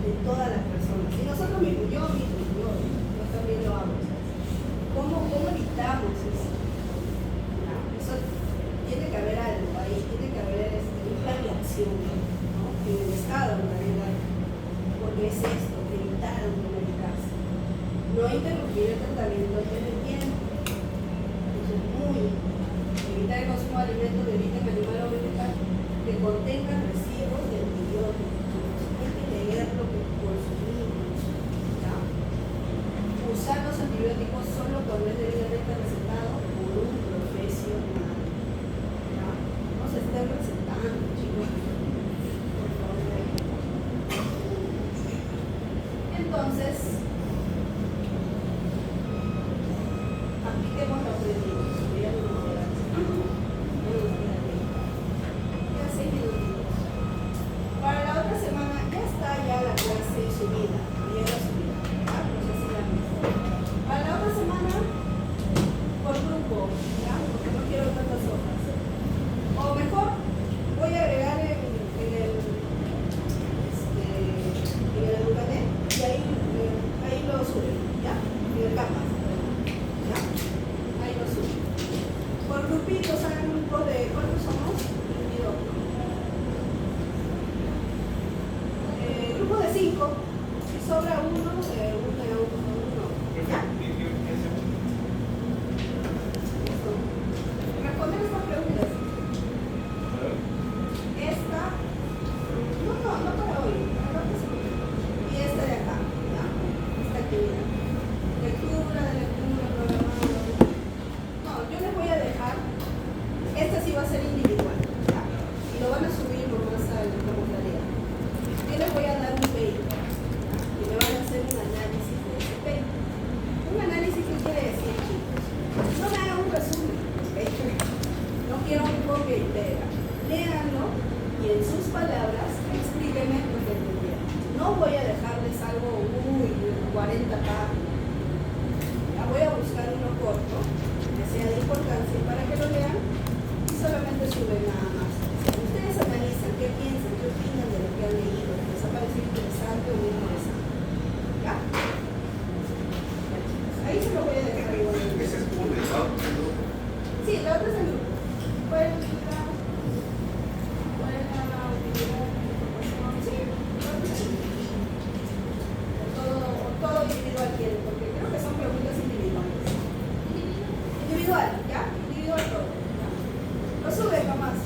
A: de todas las personas? Y nosotros mismos, yo también lo hago. ¿Cómo evitamos eso? ¿No? Eso tiene que haber algo ahí, tiene que haber un plan de acción, ¿no? En el Estado, en realidad, porque es esto, evitar automedicarse. No interrumpir el tratamiento antes del tiempo. Eso es muy importante. Evitar el consumo de alimentos de origen animal o vegetal que contengan residuos de antibióticos. Hay que leer lo que consumimos. ¿Ya? Usar los antibióticos solo cuando es debidamente recetado por un profesional. ¿Ya? No se estén recetando, chicos. Por favor. Entonces, apliquemos lo aprendido. Ya no nos queda. Quedan 6 minutitos. Para la otra semana ya está ya la clase subida. Ya la subida. ¿Ya? Pues así la misma. Para la otra semana, por grupo, ¿ya? Porque no quiero tantas hojas. O mejor, voy a agregar en el Educanet y ahí lo suben, ¿ya? En el Canvas, ¿ya? Ahí lo suben. Por grupitos, hagan grupos de, ¿cuántos somos? 22. Grupo de 5, si sobra uno, ¿ya? Listo. Responder estas preguntas. Esta, no para hoy, para la otra semana. Y esta de acá, ¿ya? Esta actividad. Lectura, programado. No, yo les voy a dejar, esta sí va a ser individual, ¿ya? Y lo van a subir nomás a la tarea. Yo les voy a dar un paper, ¿ya? Y me van a hacer un análisis de ese paper. Un análisis, ¿qué quiere decir, chicos? No me hagan un resumen, ¿ok? No quiero un copia y pega. Léanlo y en sus palabras explíquenme lo que entendieron. No voy a dejarles algo, 40 páginas. Ya voy a buscar uno corto, que sea de importancia para que lo lean y solamente suben nada más. Ustedes analizan qué piensan, qué opinan de lo que han leído, les ha parecido interesante o no interesante. ¿Ya? Ahí se lo voy a dejar igualmente.
B: Ese es como el lado.
A: Sí, la otra es el grupo. Pueden utilizar, sí, todo individual quieren, porque creo que son preguntas individuales. Individual, ¿ya? Individual todo, ¿ya? Lo suben nomás.